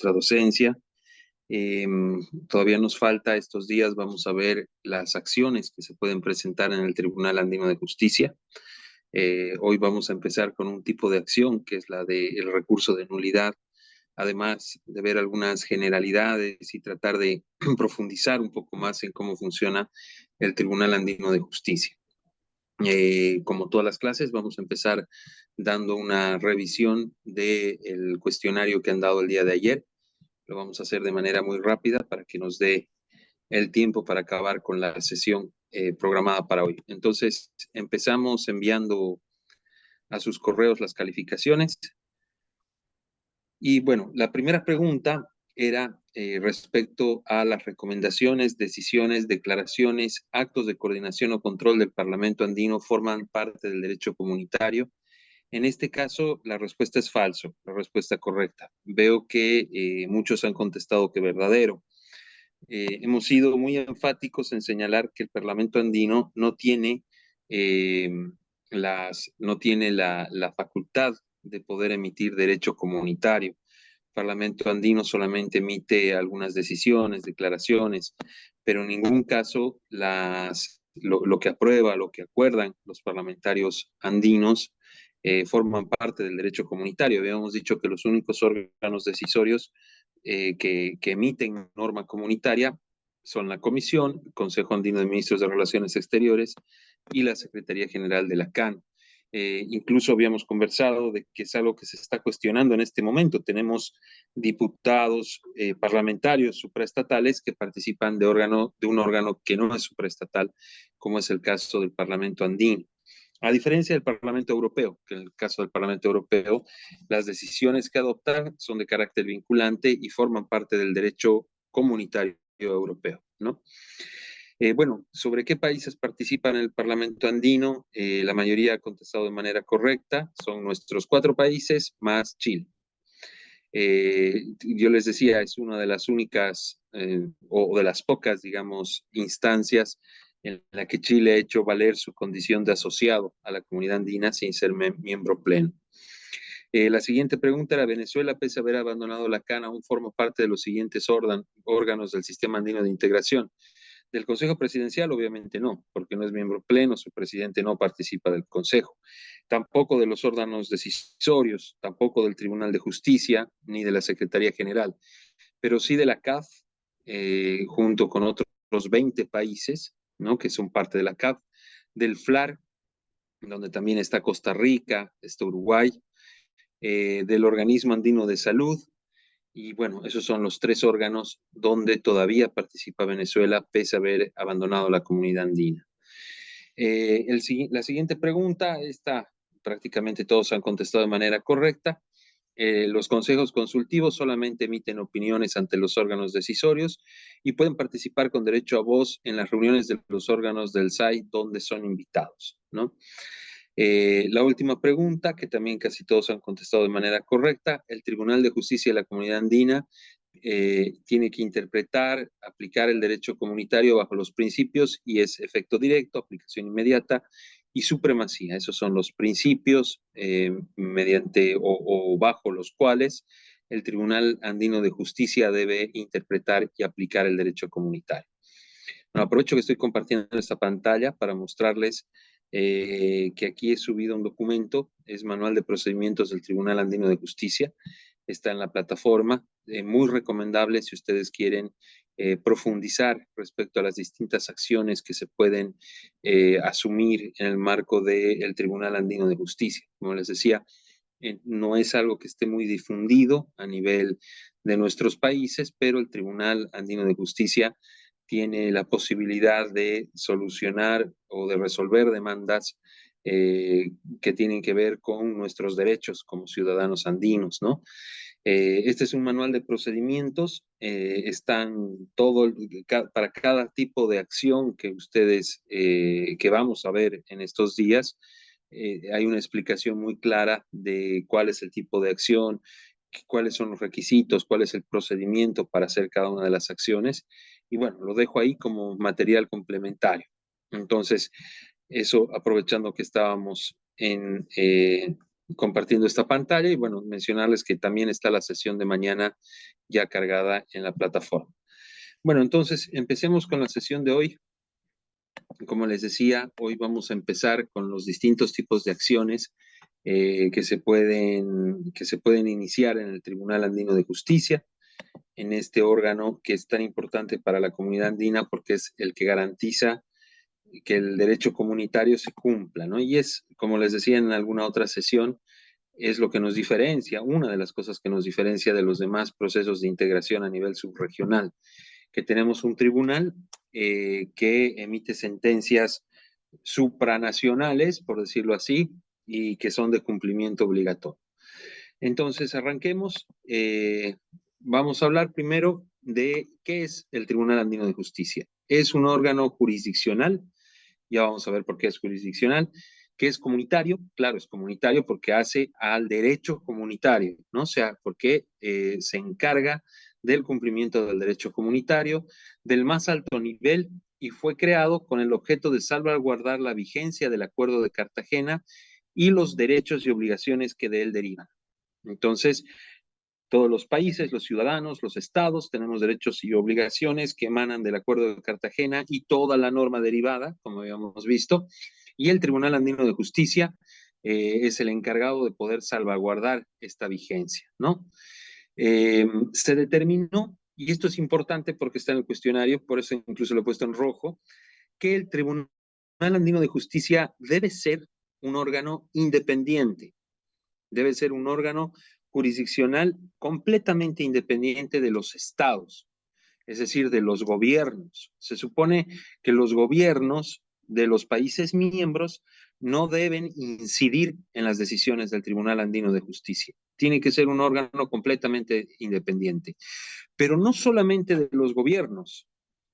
nuestra docencia. Todavía nos falta estos días, vamos a ver las acciones que se pueden presentar en el Tribunal Andino de Justicia. Hoy vamos a empezar con un tipo de acción que es la del recurso de nulidad, además de ver algunas generalidades y tratar de profundizar un poco más en cómo funciona el Tribunal Andino de Justicia. Como todas las clases, vamos a empezar dando una revisión del cuestionario que han dado el día de ayer. Lo vamos a hacer de manera muy rápida para que nos dé el tiempo para acabar con la sesión programada para hoy. Entonces, empezamos enviando a sus correos las calificaciones. Y bueno, la primera pregunta era respecto a las recomendaciones, decisiones, declaraciones, actos de coordinación o control del Parlamento andino forman parte del derecho comunitario. En este caso, la respuesta es falso, la respuesta correcta. Veo que muchos han contestado que verdadero. Hemos sido muy enfáticos en señalar que el Parlamento andino no tiene, eh, no tiene la facultad de poder emitir derecho comunitario. El Parlamento andino solamente emite algunas decisiones, declaraciones, pero en ningún caso lo que aprueba, lo que acuerdan los parlamentarios andinos forman parte del derecho comunitario. Habíamos dicho que los únicos órganos decisorios que emiten norma comunitaria son la Comisión, el Consejo Andino de Ministros de Relaciones Exteriores y la Secretaría General de la CAN. Incluso habíamos conversado de que es algo que se está cuestionando en este momento. Tenemos diputados parlamentarios supraestatales que participan de un órgano que no es supraestatal, como es el caso del Parlamento andino. A diferencia del Parlamento Europeo, que en el caso del Parlamento Europeo, las decisiones que adoptan son de carácter vinculante y forman parte del derecho comunitario europeo, ¿no? Bueno, ¿sobre qué países participan en el Parlamento andino? La mayoría ha contestado de manera correcta. Son nuestros 4 países más Chile. Yo les decía, es una de las únicas o de las pocas, digamos, instancias en la que Chile ha hecho valer su condición de asociado a la comunidad andina sin ser miembro pleno. La siguiente pregunta era, ¿Venezuela, pese a haber abandonado la CAN, aún forma parte de los siguientes órganos del Sistema Andino de Integración? Del Consejo Presidencial, obviamente no, porque no es miembro pleno, su presidente no participa del Consejo. Tampoco de los órganos decisorios, tampoco del Tribunal de Justicia, ni de la Secretaría General, pero sí de la CAF, junto con otros 20 países, ¿no?, que son parte de la CAF, del FLAR, donde también está Costa Rica, está Uruguay, del Organismo Andino de Salud, y bueno, esos son los 3 órganos donde todavía participa Venezuela, pese a haber abandonado la comunidad andina. La siguiente pregunta, esta prácticamente todos han contestado de manera correcta. Los consejos consultivos solamente emiten opiniones ante los órganos decisorios y pueden participar con derecho a voz en las reuniones de los órganos del SAI donde son invitados, ¿no? La última pregunta, que también casi todos han contestado de manera correcta, el Tribunal de Justicia de la Comunidad Andina tiene que interpretar, aplicar el derecho comunitario bajo los principios y es efecto directo, aplicación inmediata y supremacía. Esos son los principios mediante o bajo los cuales el Tribunal Andino de Justicia debe interpretar y aplicar el derecho comunitario. Bueno, aprovecho que estoy compartiendo esta pantalla para mostrarles que aquí he subido un documento, es Manual de Procedimientos del Tribunal Andino de Justicia, está en la plataforma, muy recomendable si ustedes quieren profundizar respecto a las distintas acciones que se pueden asumir en el marco del Tribunal Andino de Justicia. Como les decía, no es algo que esté muy difundido a nivel de nuestros países, pero el Tribunal Andino de Justicia tiene la posibilidad de solucionar o de resolver demandas que tienen que ver con nuestros derechos como ciudadanos andinos, ¿no? Este es un manual de procedimientos, para cada tipo de acción que ustedes, que vamos a ver en estos días, hay una explicación muy clara de cuál es el tipo de acción, cuáles son los requisitos, cuál es el procedimiento para hacer cada una de las acciones. Y bueno, lo dejo ahí como material complementario. Entonces, eso aprovechando que estábamos compartiendo esta pantalla y bueno, mencionarles que también está la sesión de mañana ya cargada en la plataforma. Bueno, entonces empecemos con la sesión de hoy. Como les decía, hoy vamos a empezar con los distintos tipos de acciones que se pueden iniciar en el Tribunal Andino de Justicia, en este órgano que es tan importante para la comunidad andina porque es el que garantiza que el derecho comunitario se cumpla, ¿no? Y es, como les decía en alguna otra sesión, es lo que nos diferencia, una de las cosas que nos diferencia de los demás procesos de integración a nivel subregional, que tenemos un tribunal que emite sentencias supranacionales, por decirlo así, y que son de cumplimiento obligatorio. Entonces, arranquemos. Vamos a hablar primero de qué es el Tribunal Andino de Justicia. Es un órgano jurisdiccional, ya vamos a ver por qué es jurisdiccional, que es comunitario, claro, es comunitario porque hace al derecho comunitario, ¿no? O sea, porque se encarga del cumplimiento del derecho comunitario del más alto nivel y fue creado con el objeto de salvaguardar la vigencia del Acuerdo de Cartagena y los derechos y obligaciones que de él derivan. Entonces, todos los países, los ciudadanos, los estados, tenemos derechos y obligaciones que emanan del Acuerdo de Cartagena y toda la norma derivada, como habíamos visto, y el Tribunal Andino de Justicia es el encargado de poder salvaguardar esta vigencia, ¿no? Se determinó, y esto es importante porque está en el cuestionario, por eso incluso lo he puesto en rojo, que el Tribunal Andino de Justicia debe ser un órgano independiente, debe ser un órgano jurisdiccional completamente independiente de los estados, es decir, de los gobiernos. Se supone que los gobiernos de los países miembros no deben incidir en las decisiones del Tribunal Andino de Justicia. Tiene que ser un órgano completamente independiente. Pero no solamente de los gobiernos,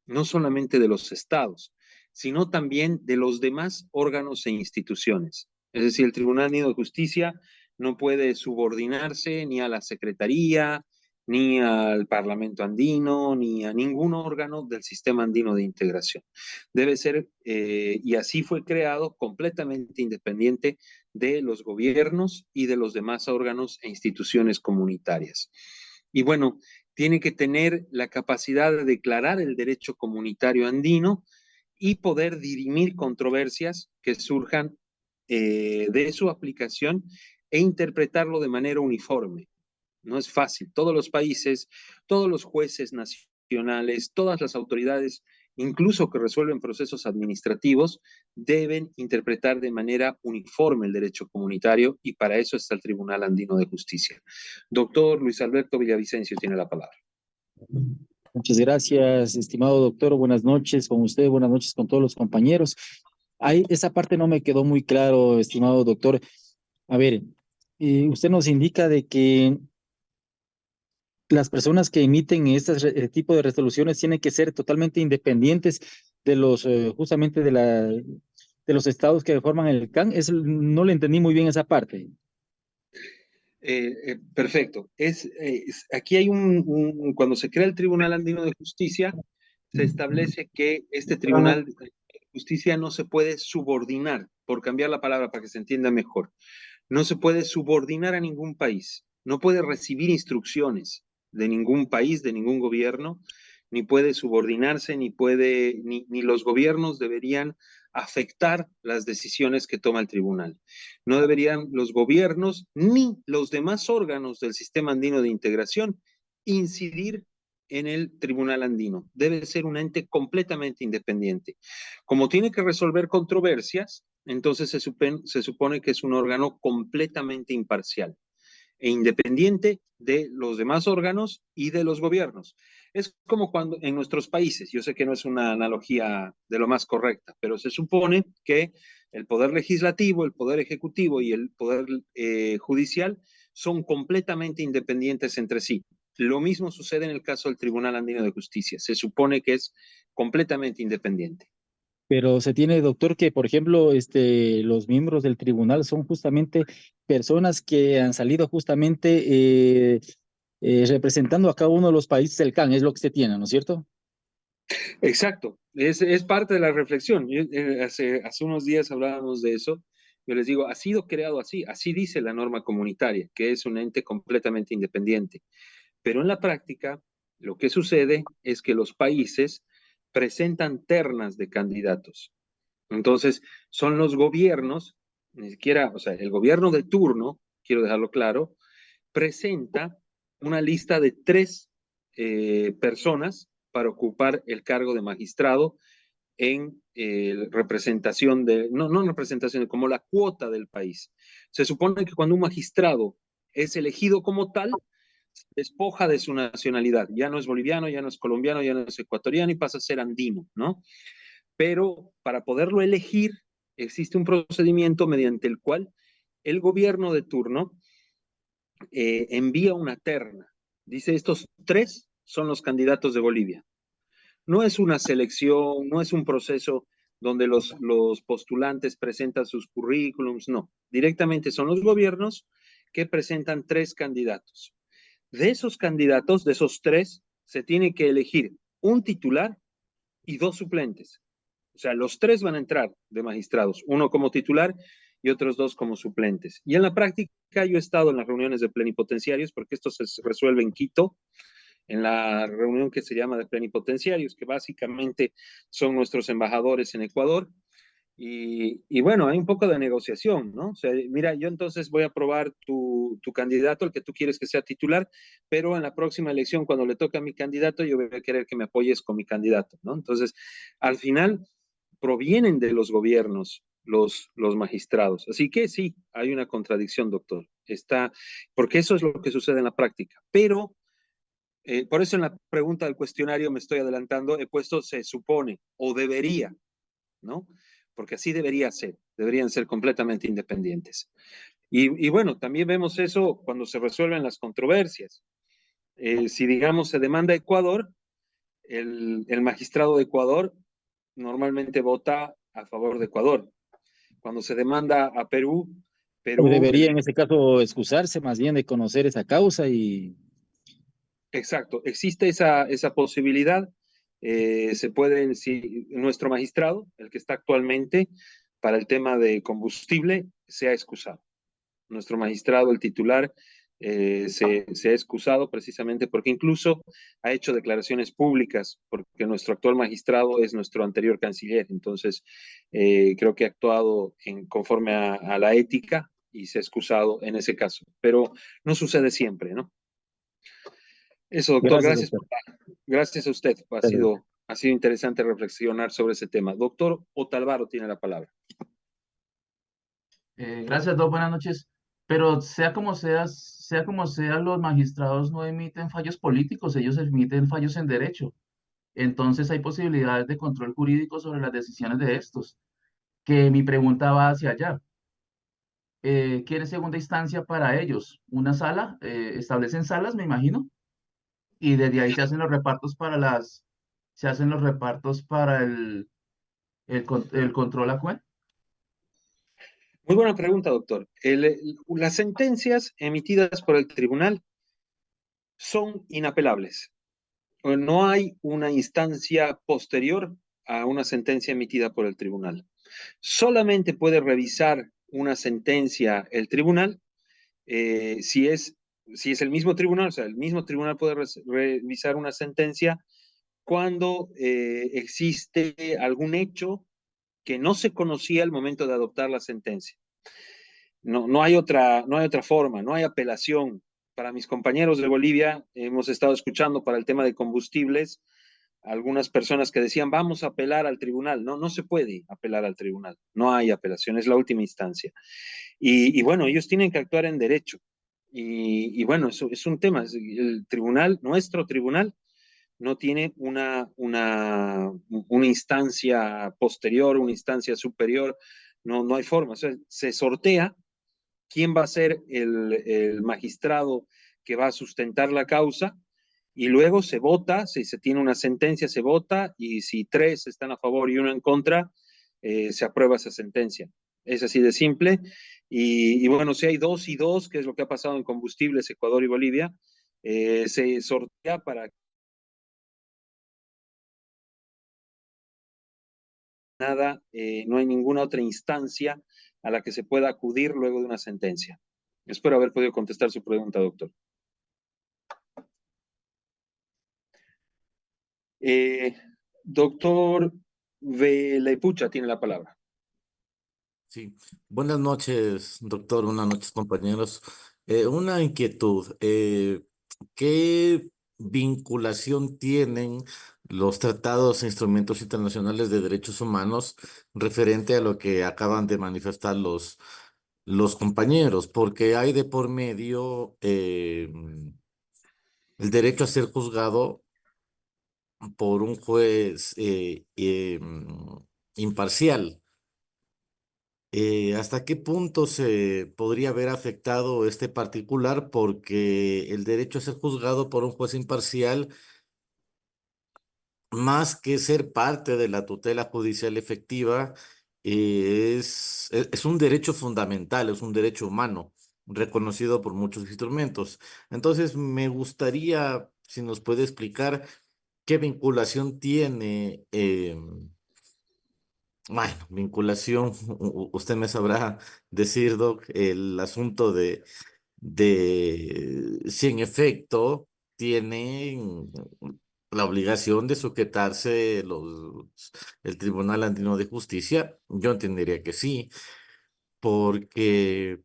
no solamente de los estados, sino también de los demás órganos e instituciones. Es decir, el Tribunal Andino de Justicia no puede subordinarse ni a la Secretaría, ni al Parlamento andino, ni a ningún órgano del sistema andino de integración. Debe ser, y así fue creado, completamente independiente de los gobiernos y de los demás órganos e instituciones comunitarias. Y bueno, tiene que tener la capacidad de declarar el derecho comunitario andino y poder dirimir controversias que surjan de su aplicación e interpretarlo de manera uniforme. No es fácil. Todos los países, todos los jueces nacionales, todas las autoridades, incluso que resuelven procesos administrativos, deben interpretar de manera uniforme el derecho comunitario y para eso está el Tribunal Andino de Justicia. Doctor Luis Alberto Villavicencio tiene la palabra. Muchas gracias, estimado doctor. Buenas noches con usted, buenas noches con todos los compañeros. Ahí, esa parte no me quedó muy claro, estimado doctor. A ver, usted nos indica de que las personas que emiten este tipo de resoluciones tienen que ser totalmente independientes de los, justamente de los estados que forman el CAN. No le entendí muy bien esa parte. Perfecto. Aquí hay cuando se crea el Tribunal Andino de Justicia, se establece que este Tribunal de Justicia no se puede subordinar, por cambiar la palabra para que se entienda mejor, no se puede subordinar a ningún país, no puede recibir instrucciones de ningún país, de ningún gobierno, ni puede subordinarse, ni los gobiernos deberían afectar las decisiones que toma el tribunal. No deberían los gobiernos ni los demás órganos del sistema andino de integración incidir en el tribunal andino. Debe ser un ente completamente independiente. Como tiene que resolver controversias, entonces se supone que es un órgano completamente imparcial e independiente de los demás órganos y de los gobiernos. Es como cuando en nuestros países, yo sé que no es una analogía de lo más correcta, pero se supone que el poder legislativo, el poder ejecutivo y el poder judicial son completamente independientes entre sí. Lo mismo sucede en el caso del Tribunal Andino de Justicia. Se supone que es completamente independiente. Pero se tiene, doctor, que, por ejemplo, los miembros del tribunal son justamente personas que han salido justamente representando a cada uno de los países del CAN, es lo que se tiene, ¿no es cierto? Exacto, es parte de la reflexión. Hace unos días hablábamos de eso Yo les digo, ha sido creado así, así dice la norma comunitaria, que es un ente completamente independiente. Pero en la práctica, lo que sucede es que los países presentan ternas de candidatos. Entonces, son los gobiernos, ni siquiera, o sea, el gobierno de turno, quiero dejarlo claro, presenta una lista de 3 personas para ocupar el cargo de magistrado en representación de, no en representación, como la cuota del país. Se supone que cuando un magistrado es elegido como tal, despoja de su nacionalidad, ya no es boliviano, ya no es colombiano, ya no es ecuatoriano y pasa a ser andino, ¿no? Pero para poderlo elegir, existe un procedimiento mediante el cual el gobierno de turno envía una terna. Dice, estos 3 son los candidatos de Bolivia. No es una selección, no es un proceso donde los postulantes presentan sus currículums, no. Directamente son los gobiernos que presentan 3 candidatos. De esos candidatos, de esos 3, se tiene que elegir un titular y 2 suplentes. O sea, los 3 van a entrar de magistrados, uno como titular y otros 2 como suplentes. Y en la práctica yo he estado en las reuniones de plenipotenciarios, porque esto se resuelve en Quito, en la reunión que se llama de plenipotenciarios, que básicamente son nuestros embajadores en Ecuador. Y bueno, hay un poco de negociación, ¿no? O sea, mira, yo entonces voy a aprobar tu candidato, el que tú quieres que sea titular, pero en la próxima elección, cuando le toque a mi candidato, yo voy a querer que me apoyes con mi candidato, ¿no? Entonces, al final, provienen de los gobiernos los magistrados. Así que sí, hay una contradicción, doctor. Está, porque eso es lo que sucede en la práctica. Pero por eso en la pregunta del cuestionario me estoy adelantando, he puesto se supone o debería, ¿no? Porque así debería ser, deberían ser completamente independientes. Y bueno, también vemos eso cuando se resuelven las controversias. Si digamos se demanda a Ecuador, el magistrado de Ecuador normalmente vota a favor de Ecuador. Cuando se demanda a Perú, O Perú, debería en ese caso excusarse más bien de conocer esa causa y exacto, existe esa posibilidad. Se puede, si nuestro magistrado, el que está actualmente para el tema de combustible, se ha excusado. Nuestro magistrado, el titular, se ha excusado precisamente porque incluso ha hecho declaraciones públicas, porque nuestro actual magistrado es nuestro anterior canciller. Entonces, creo que ha actuado conforme a la ética y se ha excusado en ese caso. Pero no sucede siempre, ¿no? Eso, doctor, gracias, doctor. gracias a usted. Gracias. Ha sido interesante reflexionar sobre ese tema. Doctor Otalvaro tiene la palabra. Gracias, dos buenas noches. Pero sea como sea, los magistrados no emiten fallos políticos, ellos emiten fallos en derecho. Entonces hay posibilidades de control jurídico sobre las decisiones de estos. Que mi pregunta va hacia allá. ¿Quiere segunda instancia para ellos? ¿Una sala? Establecen salas, me imagino, y desde ahí se hacen los repartos se hacen los repartos para el control a cuen. Muy buena pregunta, doctor. Las sentencias emitidas por el tribunal son inapelables. No hay una instancia posterior a una sentencia emitida por el tribunal. Solamente puede revisar una sentencia el tribunal si es el mismo tribunal, o sea, el mismo tribunal puede revisar una sentencia cuando existe algún hecho que no se conocía al momento de adoptar la sentencia. No hay otra forma, no hay apelación. Para mis compañeros de Bolivia, hemos estado escuchando para el tema de combustibles, algunas personas que decían, vamos a apelar al tribunal. No se puede apelar al tribunal, no hay apelación, es la última instancia. Y bueno, ellos tienen que actuar en derecho. Y bueno, eso es un tema. El tribunal, nuestro tribunal, no tiene una instancia posterior, una instancia superior, no hay forma. O sea, se sortea quién va a ser el magistrado que va a sustentar la causa y luego se vota, si se tiene una sentencia se vota y si 3 están a favor y 1 en contra, se aprueba esa sentencia. Es así de simple. Y bueno, si hay 2 y 2, que es lo que ha pasado en combustibles Ecuador y Bolivia, se sortea para nada, no hay ninguna otra instancia a la que se pueda acudir luego de una sentencia. Espero haber podido contestar su pregunta, doctor. Doctor Velepucha tiene la palabra. Sí, buenas noches, doctor, buenas noches, compañeros. Una inquietud, ¿qué vinculación tienen los tratados e instrumentos internacionales de derechos humanos referente a lo que acaban de manifestar los compañeros? Porque hay de por medio el derecho a ser juzgado por un juez imparcial. ¿Hasta qué punto se podría haber afectado este particular? Porque el derecho a ser juzgado por un juez imparcial, más que ser parte de la tutela judicial efectiva, es un derecho fundamental, es un derecho humano, reconocido por muchos instrumentos. Entonces, me gustaría, si nos puede explicar qué vinculación tiene. Bueno, vinculación, usted me sabrá decir, Doc, el asunto de si en efecto tienen la obligación de sujetarse el Tribunal Andino de Justicia. Yo entendería que sí, porque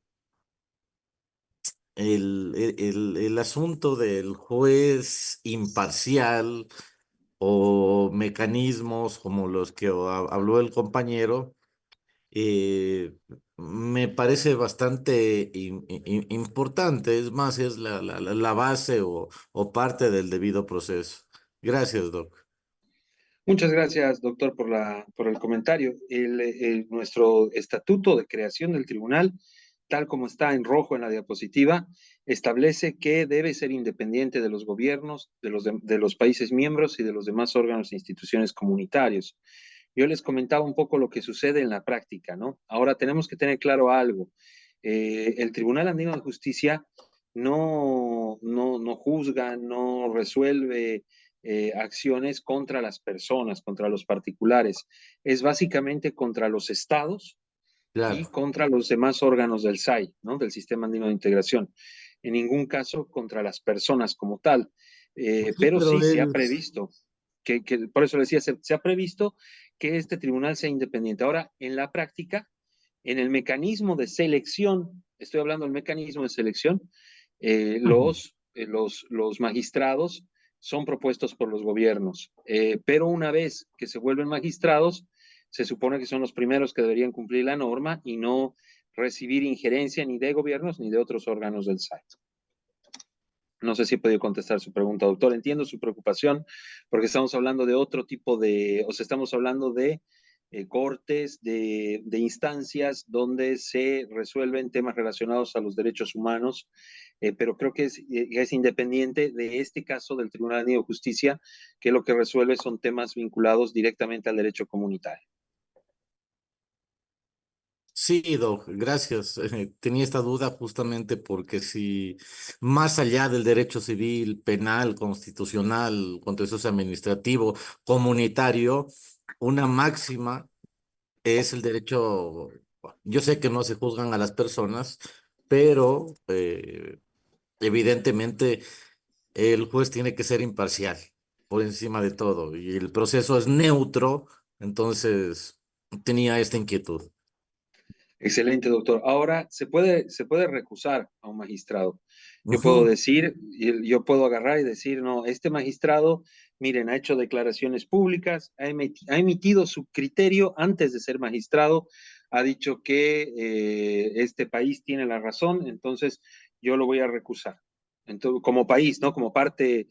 el asunto del juez imparcial o mecanismos como los que habló el compañero, eh, me parece bastante importante. Es más, es la base o parte del debido proceso. Gracias, Doc. Muchas gracias, doctor, por el comentario. Nuestro estatuto de creación del tribunal, tal como está en rojo en la diapositiva, establece que debe ser independiente de los gobiernos, de los países miembros y de los demás órganos e instituciones comunitarios. Yo les comentaba un poco lo que sucede en la práctica, ¿no? Ahora tenemos que tener claro algo. El Tribunal Andino de Justicia no juzga, no resuelve acciones contra las personas, contra los particulares. Es básicamente contra los estados y Claro. contra los demás órganos del SAI, ¿no? Del Sistema Andino de Integración. En ningún caso contra las personas como tal. Sí, Pero pero sí se ha es... previsto, por eso le decía, se ha previsto que este tribunal sea independiente. Ahora, en la práctica, en el mecanismo de selección, estoy hablando del mecanismo de selección, los magistrados son propuestos por los gobiernos, pero una vez que se vuelven magistrados, se supone que son los primeros que deberían cumplir la norma y no recibir injerencia ni de gobiernos ni de otros órganos del SAI. No sé si he podido contestar su pregunta, doctor. Entiendo su preocupación porque estamos hablando de otro tipo o sea, estamos hablando de cortes, de instancias donde se resuelven temas relacionados a los derechos humanos, pero creo que es independiente de este caso del Tribunal de Justicia, que lo que resuelve son temas vinculados directamente al derecho comunitario. Sí, Doc, gracias. Tenía esta duda justamente porque si más allá del derecho civil, penal, constitucional, contencioso administrativo, comunitario, una máxima es el derecho. Yo sé que no se juzgan a las personas, pero evidentemente el juez tiene que ser imparcial por encima de todo y el proceso es neutro, entonces tenía esta inquietud. Excelente, doctor. Ahora, se puede recusar a un magistrado. Yo puedo Ujú. decir, yo puedo agarrar y decir, no, este magistrado, miren, ha hecho declaraciones públicas, ha emitido su criterio antes de ser magistrado, ha dicho que este país tiene la razón, entonces yo lo voy a recusar. Entonces, como país, ¿no? Como parte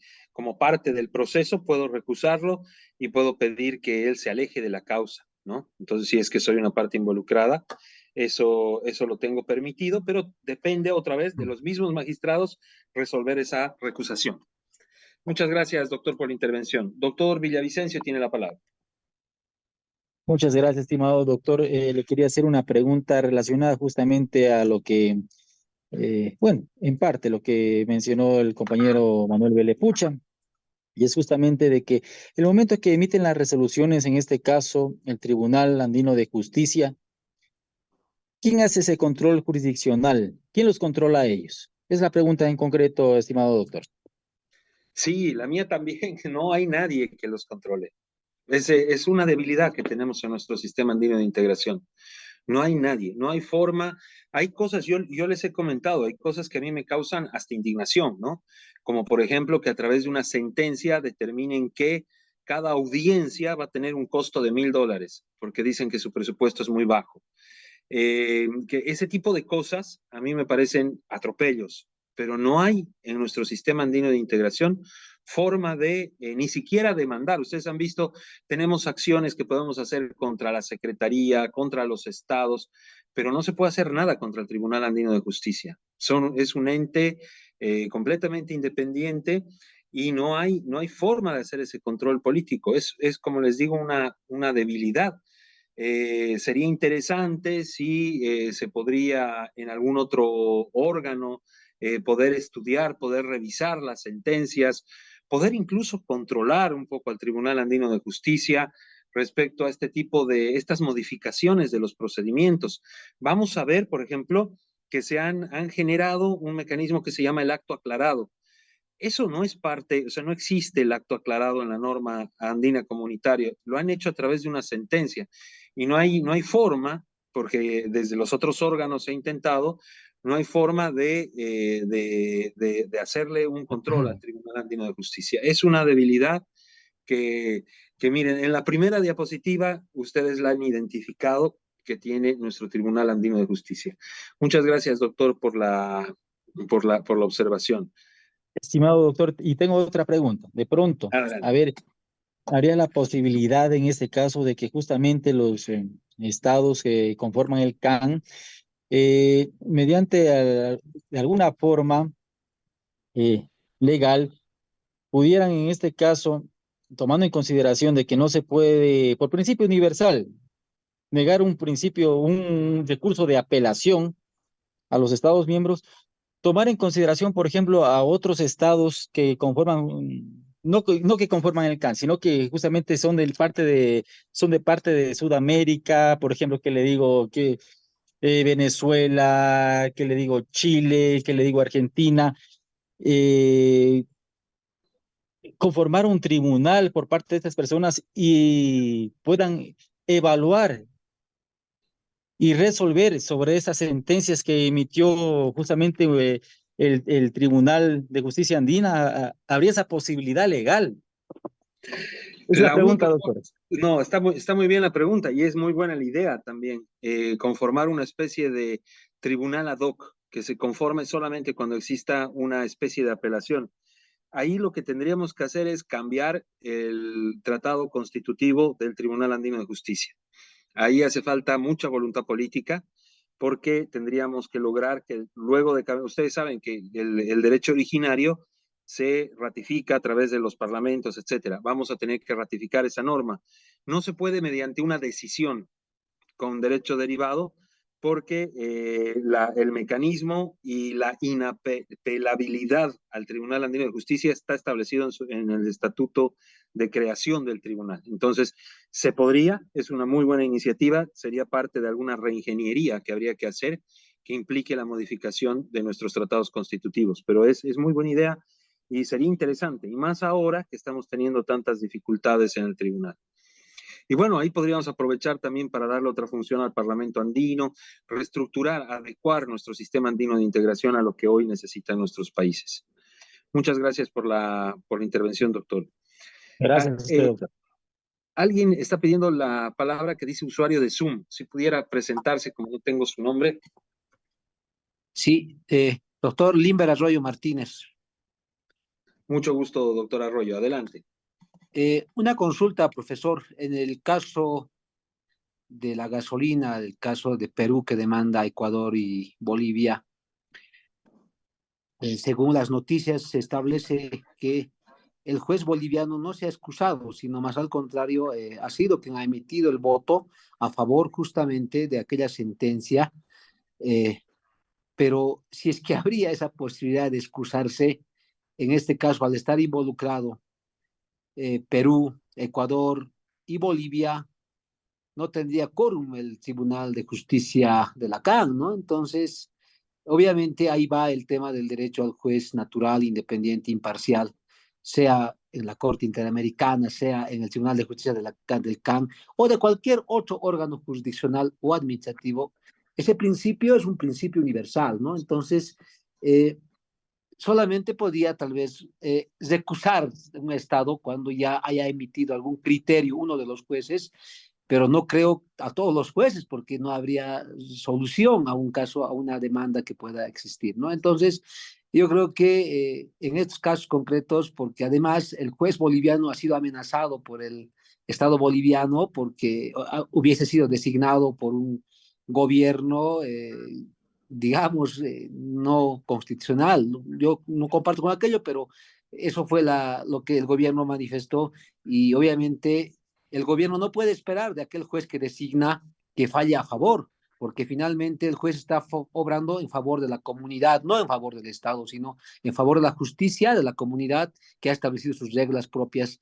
del proceso, puedo recusarlo y puedo pedir que él se aleje de la causa, ¿no? Entonces, si es que soy una parte involucrada, eso lo tengo permitido, pero depende otra vez de los mismos magistrados resolver esa recusación. Muchas gracias, doctor, por la intervención. Doctor Villavicencio tiene la palabra. Muchas gracias, estimado doctor. Le quería hacer una pregunta relacionada justamente a lo que, bueno, en parte lo que mencionó el compañero Manuel Velepucha, y es justamente de que el momento que emiten las resoluciones, en este caso, el Tribunal Andino de Justicia, ¿Quién hace ese control jurisdiccional? ¿Quién los controla a ellos? Es la pregunta en concreto, estimado doctor. Sí, la mía también, no hay nadie que los controle. Es una debilidad que tenemos en nuestro sistema andino de integración. No hay nadie, no hay forma. Hay cosas, yo les he comentado, hay cosas que a mí me causan hasta indignación, ¿no? Como por ejemplo que a través de una sentencia determinen que cada audiencia va a tener un costo de $1,000, porque dicen que su presupuesto es muy bajo. Que ese tipo de cosas a mí me parecen atropellos, pero no hay en nuestro sistema andino de integración forma de ni siquiera demandar. Ustedes han visto, tenemos acciones que podemos hacer contra la Secretaría, contra los estados, pero no se puede hacer nada contra el Tribunal Andino de Justicia. Es un ente completamente independiente y no hay forma de hacer ese control político. Es como les digo, una debilidad. Sería interesante si se podría en algún otro órgano poder estudiar, poder revisar las sentencias, poder incluso controlar un poco al Tribunal Andino de Justicia respecto a este tipo de estas modificaciones de los procedimientos. Vamos a ver, por ejemplo, que han generado un mecanismo que se llama el acto aclarado. Eso no es parte, o sea, no existe el acto aclarado en la norma andina comunitaria. Lo han hecho a través de una sentencia y no hay forma, porque desde los otros órganos se ha intentado, no hay forma de hacerle un control al Tribunal Andino de Justicia. Es una debilidad que miren, en la primera diapositiva ustedes la han identificado que tiene nuestro Tribunal Andino de Justicia. Muchas gracias, doctor, por la observación. Estimado doctor, y tengo otra pregunta. De pronto, a Adelante. ver, ¿habría la posibilidad en este caso de que justamente los estados que conforman el CAN, mediante de alguna forma eh, legal, pudieran en este caso, tomando en consideración de que no se puede, por principio universal, negar un recurso de apelación a los estados miembros, tomar en consideración, por ejemplo, a otros estados que conforman, no que conforman el CAN, sino que justamente son de parte de Sudamérica, por ejemplo, que le digo que Venezuela, que le digo Chile, que le digo Argentina, eh, conformar un tribunal por parte de estas personas y puedan evaluar y resolver sobre esas sentencias que emitió justamente el Tribunal de Justicia Andina. ¿Habría esa posibilidad legal? Es la La pregunta, única, doctor. no, está muy bien la pregunta y es muy buena la idea también, conformar una especie de tribunal ad hoc que se conforme solamente cuando exista una especie de apelación. Ahí lo que tendríamos que hacer es cambiar el tratado constitutivo del Tribunal Andino de Justicia. Ahí hace falta mucha voluntad política porque tendríamos que lograr que luego de cambiar, ustedes saben que el derecho originario se ratifica a través de los parlamentos, etcétera. Vamos a tener que ratificar esa norma. No se puede mediante una decisión con derecho derivado, porque el mecanismo y la inapelabilidad al Tribunal Andino de Justicia está establecido en el estatuto de creación del tribunal. Entonces, se podría, es una muy buena iniciativa, sería parte de alguna reingeniería que habría que hacer que implique la modificación de nuestros tratados constitutivos, pero es muy buena idea y sería interesante, y más ahora que estamos teniendo tantas dificultades en el tribunal. Y bueno, ahí podríamos aprovechar también para darle otra función al Parlamento andino, reestructurar, adecuar nuestro sistema andino de integración a lo que hoy necesitan nuestros países. Muchas gracias por la intervención, doctor. Gracias a usted, doctor. Alguien está pidiendo la palabra que dice usuario de Zoom. Si pudiera presentarse, como no tengo su nombre. Sí, doctor Limber Arroyo Martínez. Mucho gusto, doctor Arroyo. Adelante. Una consulta, profesor. En el caso de la gasolina, el caso de Perú que demanda a Ecuador y Bolivia, según las noticias se establece que el juez boliviano no se ha excusado, sino más al contrario, ha sido quien ha emitido el voto a favor justamente de aquella sentencia. Pero si es que habría esa posibilidad de excusarse, en este caso, al estar involucrado Perú, Ecuador y Bolivia, no tendría quórum el Tribunal de Justicia de la CAN, ¿no? Entonces, obviamente ahí va el tema del derecho al juez natural, independiente, imparcial, sea en la Corte Interamericana, sea en el Tribunal de Justicia de del CAN o de cualquier otro órgano jurisdiccional o administrativo. Ese principio es un principio universal, ¿no? Entonces, solamente podía tal vez recusar un Estado cuando ya haya emitido algún criterio uno de los jueces, pero no creo a todos los jueces porque no habría solución a un caso, a una demanda que pueda existir, ¿no? Entonces, yo creo que en estos casos concretos, porque además el juez boliviano ha sido amenazado por el Estado boliviano porque hubiese sido designado por un gobierno digamos, no constitucional. Yo no comparto con aquello, pero eso fue lo que el gobierno manifestó y obviamente el gobierno no puede esperar de aquel juez que designa que falle a favor, porque finalmente el juez está obrando en favor de la comunidad, no en favor del Estado, sino en favor de la justicia de la comunidad que ha establecido sus reglas propias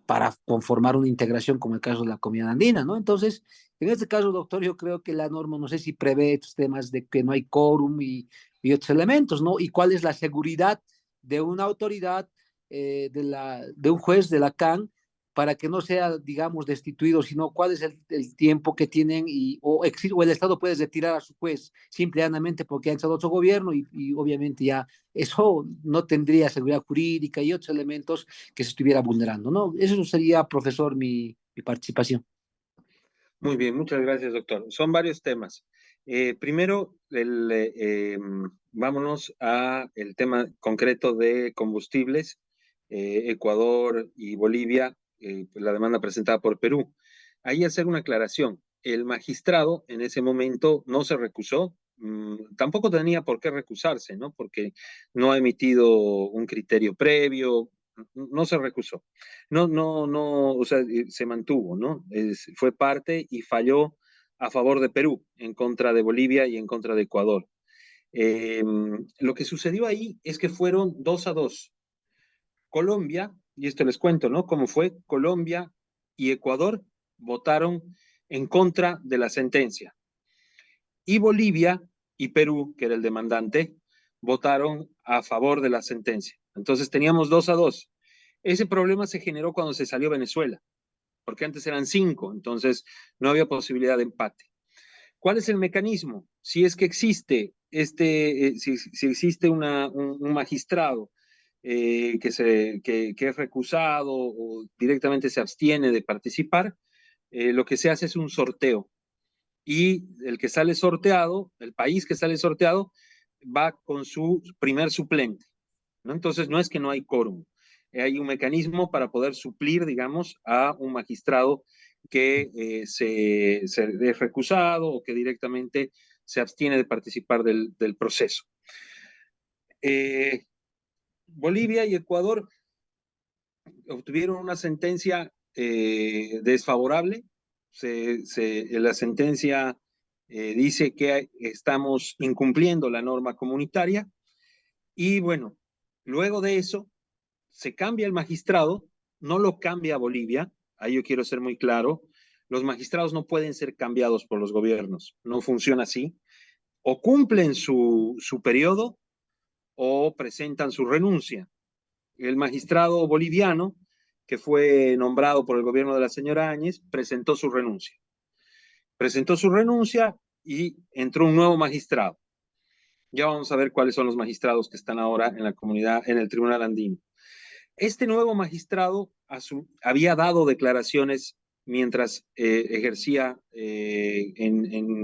para conformar una integración como el caso de la comunidad andina, ¿no? Entonces, en este caso, doctor, yo creo que la norma, no sé si prevé estos temas de que no hay quórum y otros elementos, ¿no? Y cuál es la seguridad de una autoridad, de un juez de la CAN, para que no sea, digamos, destituido, sino cuál es el tiempo que tienen o el Estado puede retirar a su juez simplemente porque ha entrado otro gobierno y obviamente ya eso no tendría seguridad jurídica y otros elementos que se estuviera vulnerando, ¿no? Eso sería, profesor, mi participación. Muy bien, muchas gracias, doctor. Son varios temas. Primero, vámonos a el tema concreto de combustibles. Ecuador y Bolivia, pues la demanda presentada por Perú. Ahí hacer una aclaración. El magistrado en ese momento no se recusó, tampoco tenía por qué recusarse, ¿no? Porque no ha emitido un criterio previo, no se recusó. No, o sea, se mantuvo, ¿no? Fue parte y falló a favor de Perú, en contra de Bolivia y en contra de Ecuador. Lo que sucedió ahí es que fueron 2-2. Colombia, y esto les cuento, ¿no? Cómo fue, Colombia y Ecuador votaron en contra de la sentencia. Y Bolivia y Perú, que era el demandante, votaron a favor de la sentencia. Entonces teníamos 2-2. Ese problema se generó cuando se salió Venezuela, porque antes eran 5, entonces no había posibilidad de empate. ¿Cuál es el mecanismo? Si es que existe si existe un magistrado que es recusado o directamente se abstiene de participar, lo que se hace es un sorteo. Y el que sale sorteado, el país que sale sorteado, va con su primer suplente, ¿no? Entonces no es que no hay quórum, hay un mecanismo para poder suplir, digamos, a un magistrado que se es recusado o que directamente se abstiene de participar del proceso. Bolivia y Ecuador obtuvieron una sentencia desfavorable. La sentencia dice que estamos incumpliendo la norma comunitaria y bueno, luego de eso se cambia el magistrado, no lo cambia Bolivia, ahí yo quiero ser muy claro, los magistrados no pueden ser cambiados por los gobiernos, no funciona así, o cumplen su periodo o presentan su renuncia. El magistrado boliviano, que fue nombrado por el gobierno de la señora Áñez, presentó su renuncia. Presentó su renuncia y entró un nuevo magistrado. Ya vamos a ver cuáles son los magistrados que están ahora en la comunidad, en el Tribunal Andino. Este nuevo magistrado había dado declaraciones mientras ejercía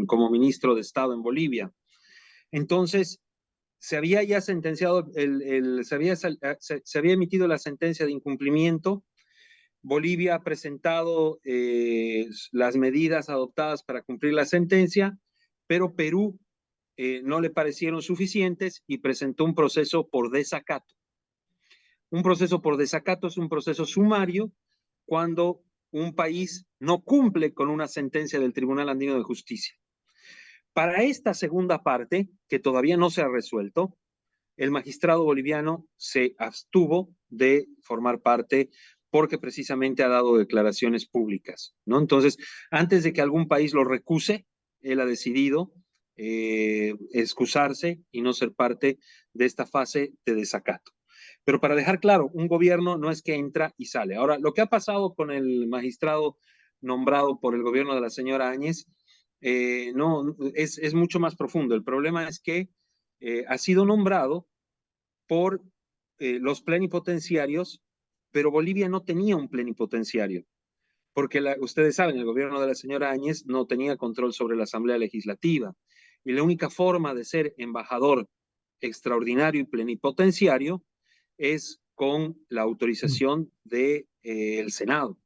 como ministro de Estado en Bolivia. Entonces, se había ya sentenciado, se había emitido la sentencia de incumplimiento. Bolivia ha presentado las medidas adoptadas para cumplir la sentencia, pero Perú no le parecieron suficientes y presentó un proceso por desacato. Un proceso por desacato es un proceso sumario cuando un país no cumple con una sentencia del Tribunal Andino de Justicia. Para esta segunda parte, que todavía no se ha resuelto, el magistrado boliviano se abstuvo de formar parte porque precisamente ha dado declaraciones públicas, ¿no? Entonces, antes de que algún país lo recuse, él ha decidido excusarse y no ser parte de esta fase de desacato. Pero para dejar claro, un gobierno no es que entra y sale. Ahora, lo que ha pasado con el magistrado nombrado por el gobierno de la señora Áñez, no, es mucho más profundo. El problema es que ha sido nombrado por los plenipotenciarios, pero Bolivia no tenía un plenipotenciario, porque ustedes saben, el gobierno de la señora Áñez no tenía control sobre la Asamblea Legislativa, y la única forma de ser embajador extraordinario y plenipotenciario es con la autorización del Senado.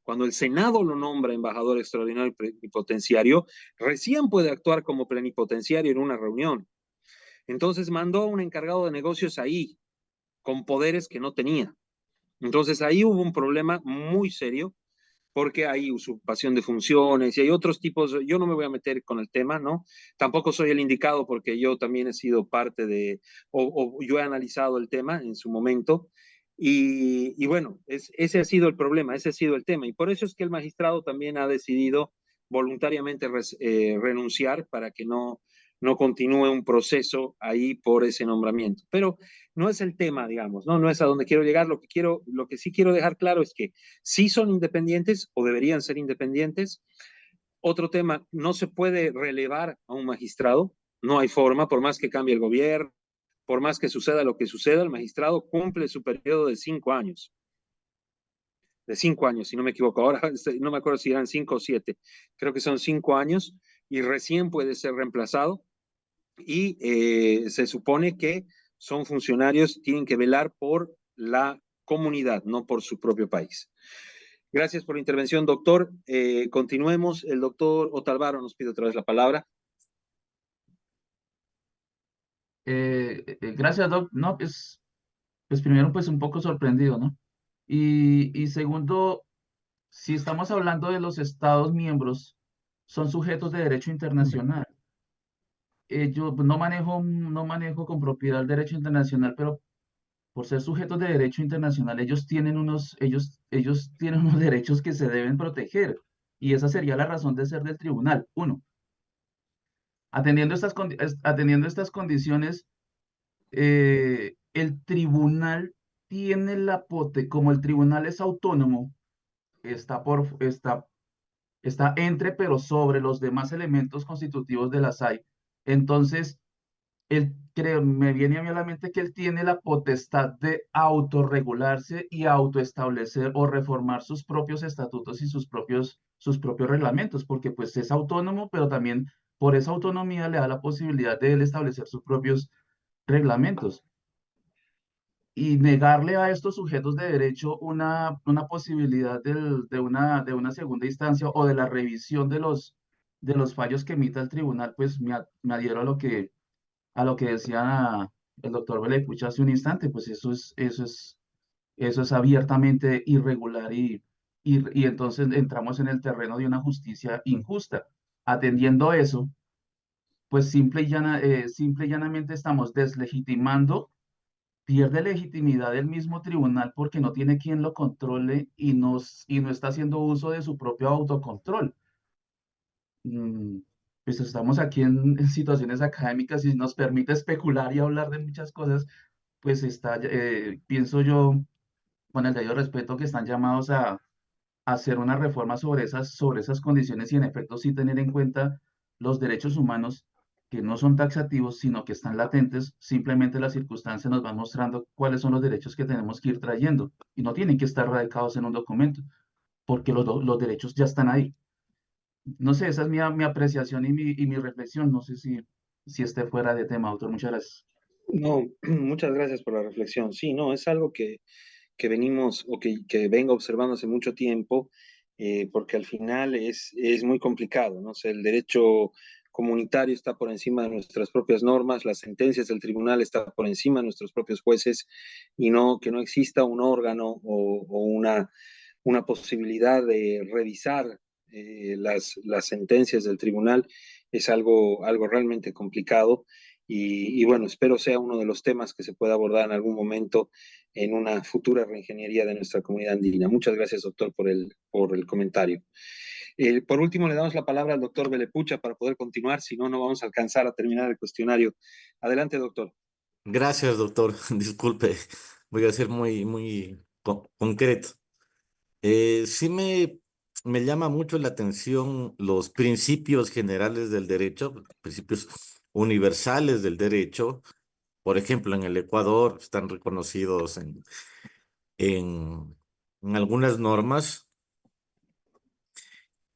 Cuando el Senado lo nombra embajador extraordinario y plenipotenciario, recién puede actuar como plenipotenciario en una reunión. Entonces mandó a un encargado de negocios ahí, con poderes que no tenía. Entonces ahí hubo un problema muy serio, porque hay usurpación de funciones y hay otros tipos. Yo no me voy a meter con el tema, ¿no? Tampoco soy el indicado porque yo también he sido parte de, o yo he analizado el tema en su momento. Y bueno, ese ha sido el problema, ese ha sido el tema. Y por eso es que el magistrado también ha decidido voluntariamente renunciar para que no continúe un proceso ahí por ese nombramiento. Pero no es el tema, digamos, ¿no? No es a donde quiero llegar. Lo que sí quiero dejar claro es que sí son independientes o deberían ser independientes. Otro tema, no se puede relevar a un magistrado, no hay forma, por más que cambie el gobierno, por más que suceda lo que suceda, el magistrado cumple su periodo de 5 años. De 5 años, si no me equivoco. Ahora no me acuerdo si eran 5 o 7. Creo que son 5 años y recién puede ser reemplazado. Y se supone que son funcionarios, tienen que velar por la comunidad, no por su propio país. Gracias por la intervención, doctor. Continuemos. El doctor Otalvaro nos pide otra vez la palabra. Gracias, Doc. No, pues primero, pues un poco sorprendido, ¿no? Y segundo, si estamos hablando de los Estados miembros, son sujetos de derecho internacional. Yo no manejo con propiedad el derecho internacional, pero por ser sujetos de derecho internacional, ellos tienen unos derechos que se deben proteger. Y esa sería la razón de ser del tribunal. Uno, atendiendo estas condiciones, el tribunal tiene como el tribunal es autónomo, está entre, pero sobre los demás elementos constitutivos de la SAI. Entonces, me viene a mí a la mente que él tiene la potestad de autorregularse y autoestablecer o reformar sus propios estatutos y sus propios reglamentos, porque pues es autónomo, pero también por esa autonomía le da la posibilidad de él establecer sus propios reglamentos. Y negarle a estos sujetos de derecho una posibilidad de una segunda instancia o de la revisión de los fallos que emita el tribunal, pues me adhiero a lo que decía el doctor Belepuch hace un instante, pues eso es abiertamente irregular y entonces entramos en el terreno de una justicia injusta. Atendiendo eso, pues simple y llanamente estamos deslegitimando, pierde legitimidad el mismo tribunal porque no tiene quien lo controle y no está haciendo uso de su propio autocontrol. mm, pues estamos aquí en situaciones académicas y nos permite especular y hablar de muchas cosas, pues pienso yo, con el debido respeto, que están llamados a hacer una reforma sobre esas condiciones y en efecto sí tener en cuenta los derechos humanos que no son taxativos, sino que están latentes, simplemente las circunstancias nos van mostrando cuáles son los derechos que tenemos que ir trayendo y no tienen que estar radicados en un documento, porque los derechos ya están ahí. No sé, esa es mi apreciación y mi reflexión. No sé si esté fuera de tema, autor. Muchas gracias. No, muchas gracias por la reflexión. Sí, no, es algo que venimos o que vengo observando hace mucho tiempo, porque al final es muy complicado, ¿no? O sea, el derecho comunitario está por encima de nuestras propias normas, las sentencias del tribunal están por encima de nuestros propios jueces, y que no exista un órgano o una posibilidad de revisar las sentencias del tribunal es algo realmente complicado. y bueno, espero sea uno de los temas que se pueda abordar en algún momento en una futura reingeniería de nuestra comunidad andina. Muchas gracias, doctor, por el comentario. Por último, le damos la palabra al doctor Belepucha para poder continuar, si no, no vamos a alcanzar a terminar el cuestionario. Adelante, doctor. Gracias, doctor. Disculpe, voy a ser muy concreto. Sí me llama mucho la atención los principios generales del derecho, principios universales del derecho. Por ejemplo, en el Ecuador están reconocidos en, en algunas normas.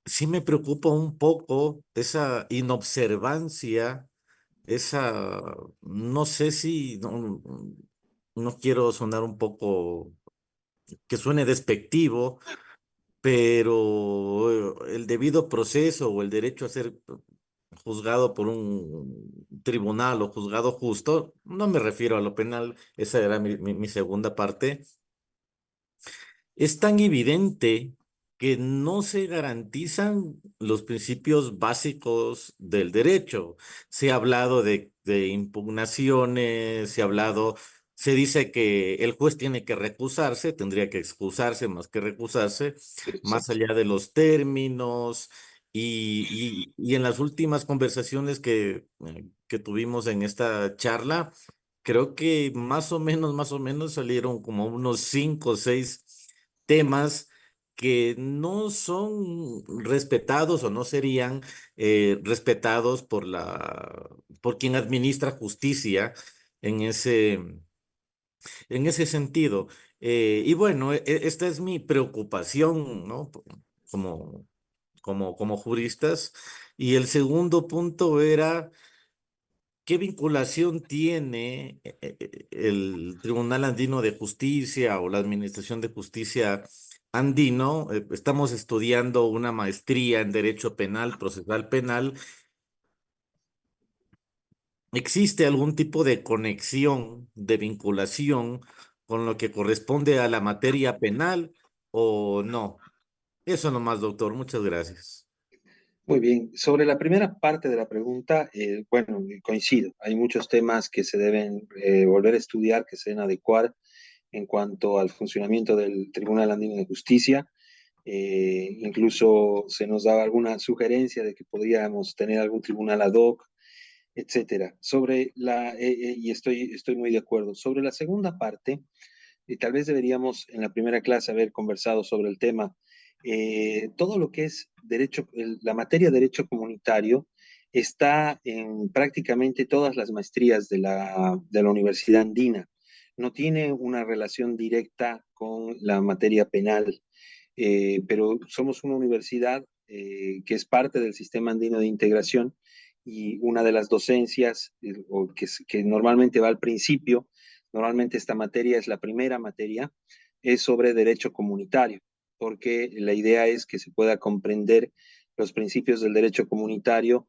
Sí me preocupa un poco esa inobservancia, no sé si, no quiero sonar un poco que suene despectivo, pero el debido proceso o el derecho a ser juzgado por un tribunal o juzgado justo, no me refiero a lo penal, esa era mi segunda parte, es tan evidente que no se garantizan los principios básicos del derecho. Se ha hablado de impugnaciones, se dice que el juez tiene que recusarse, tendría que excusarse más que recusarse, más Exacto. allá de los términos. Y en las últimas conversaciones que tuvimos en esta charla, creo que más o menos salieron como unos 5 o 6 temas que no son respetados o no serían respetados por quien administra justicia en ese sentido. Y bueno, esta es mi preocupación, ¿no? Como, como juristas. Y el segundo punto era, ¿qué vinculación tiene el Tribunal Andino de Justicia o la Administración de Justicia andino? Estamos estudiando una maestría en Derecho Penal, Procesal Penal. ¿Existe algún tipo de conexión, de vinculación con lo que corresponde a la materia penal o no? Eso nomás, doctor. Muchas gracias. Muy bien. Sobre la primera parte de la pregunta, bueno, coincido. Hay muchos temas que se deben volver a estudiar, que se deben adecuar en cuanto al funcionamiento del Tribunal Andino de Justicia. Incluso se nos daba alguna sugerencia de que podríamos tener algún tribunal ad hoc, etcétera. Y estoy muy de acuerdo. Sobre la segunda parte, tal vez deberíamos en la primera clase haber conversado sobre el tema. Todo lo que es derecho, la materia de derecho comunitario está en prácticamente todas las maestrías de la Universidad Andina. No tiene una relación directa con la materia penal, pero somos una universidad que es parte del sistema andino de integración y una de las docencias que normalmente va al principio, normalmente esta materia es la primera materia, es sobre derecho comunitario, porque la idea es que se pueda comprender los principios del derecho comunitario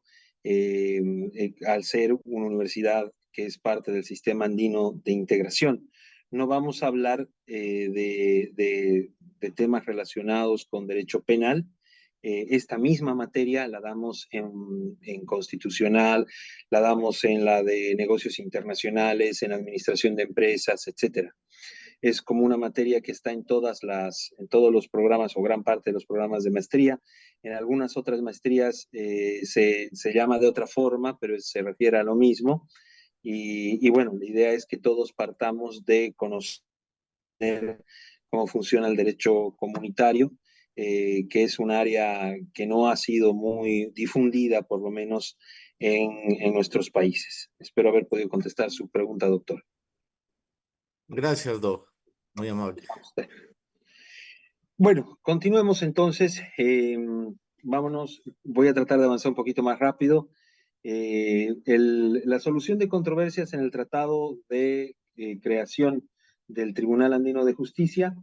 al ser una universidad que es parte del sistema andino de integración. No vamos a hablar de temas relacionados con derecho penal. Esta misma materia la damos en constitucional, la damos en la de negocios internacionales, en administración de empresas, etcétera. Es como una materia que está en todos los programas o gran parte de los programas de maestría. En algunas otras maestrías se llama de otra forma, pero se refiere a lo mismo. Y bueno, la idea es que todos partamos de conocer cómo funciona el derecho comunitario, que es un área que no ha sido muy difundida, por lo menos en nuestros países. Espero haber podido contestar su pregunta, doctor. Gracias, doc. Muy amable. Bueno, continuemos entonces. Vámonos, voy a tratar de avanzar un poquito más rápido. La solución de controversias en el Tratado de Creación del Tribunal Andino de Justicia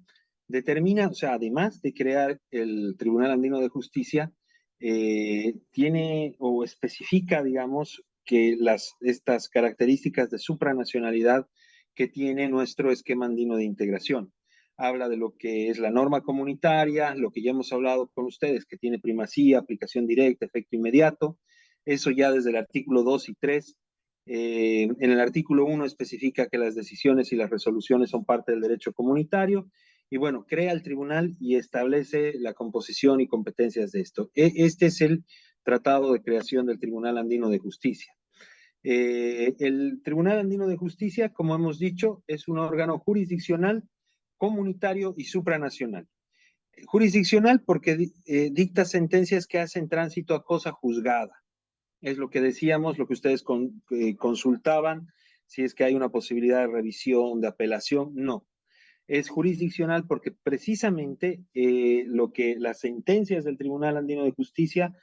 determina, o sea, además de crear el Tribunal Andino de Justicia, tiene o especifica, digamos, que estas características de supranacionalidad que tiene nuestro esquema andino de integración. Habla de lo que es la norma comunitaria, lo que ya hemos hablado con ustedes, que tiene primacía, aplicación directa, efecto inmediato. Eso ya desde el artículo 2 y 3 En el artículo 1 especifica que las decisiones y las resoluciones son parte del derecho comunitario y bueno, crea el tribunal y establece la composición y competencias de esto. Este es el Tratado de Creación del Tribunal Andino de Justicia. El Tribunal Andino de Justicia, como hemos dicho, es un órgano jurisdiccional, comunitario y supranacional. Jurisdiccional porque dicta sentencias que hacen tránsito a cosa juzgada. Es lo que decíamos, lo que ustedes consultaban, si es que hay una posibilidad de revisión, de apelación. No, es jurisdiccional porque precisamente lo que las sentencias del Tribunal Andino de Justicia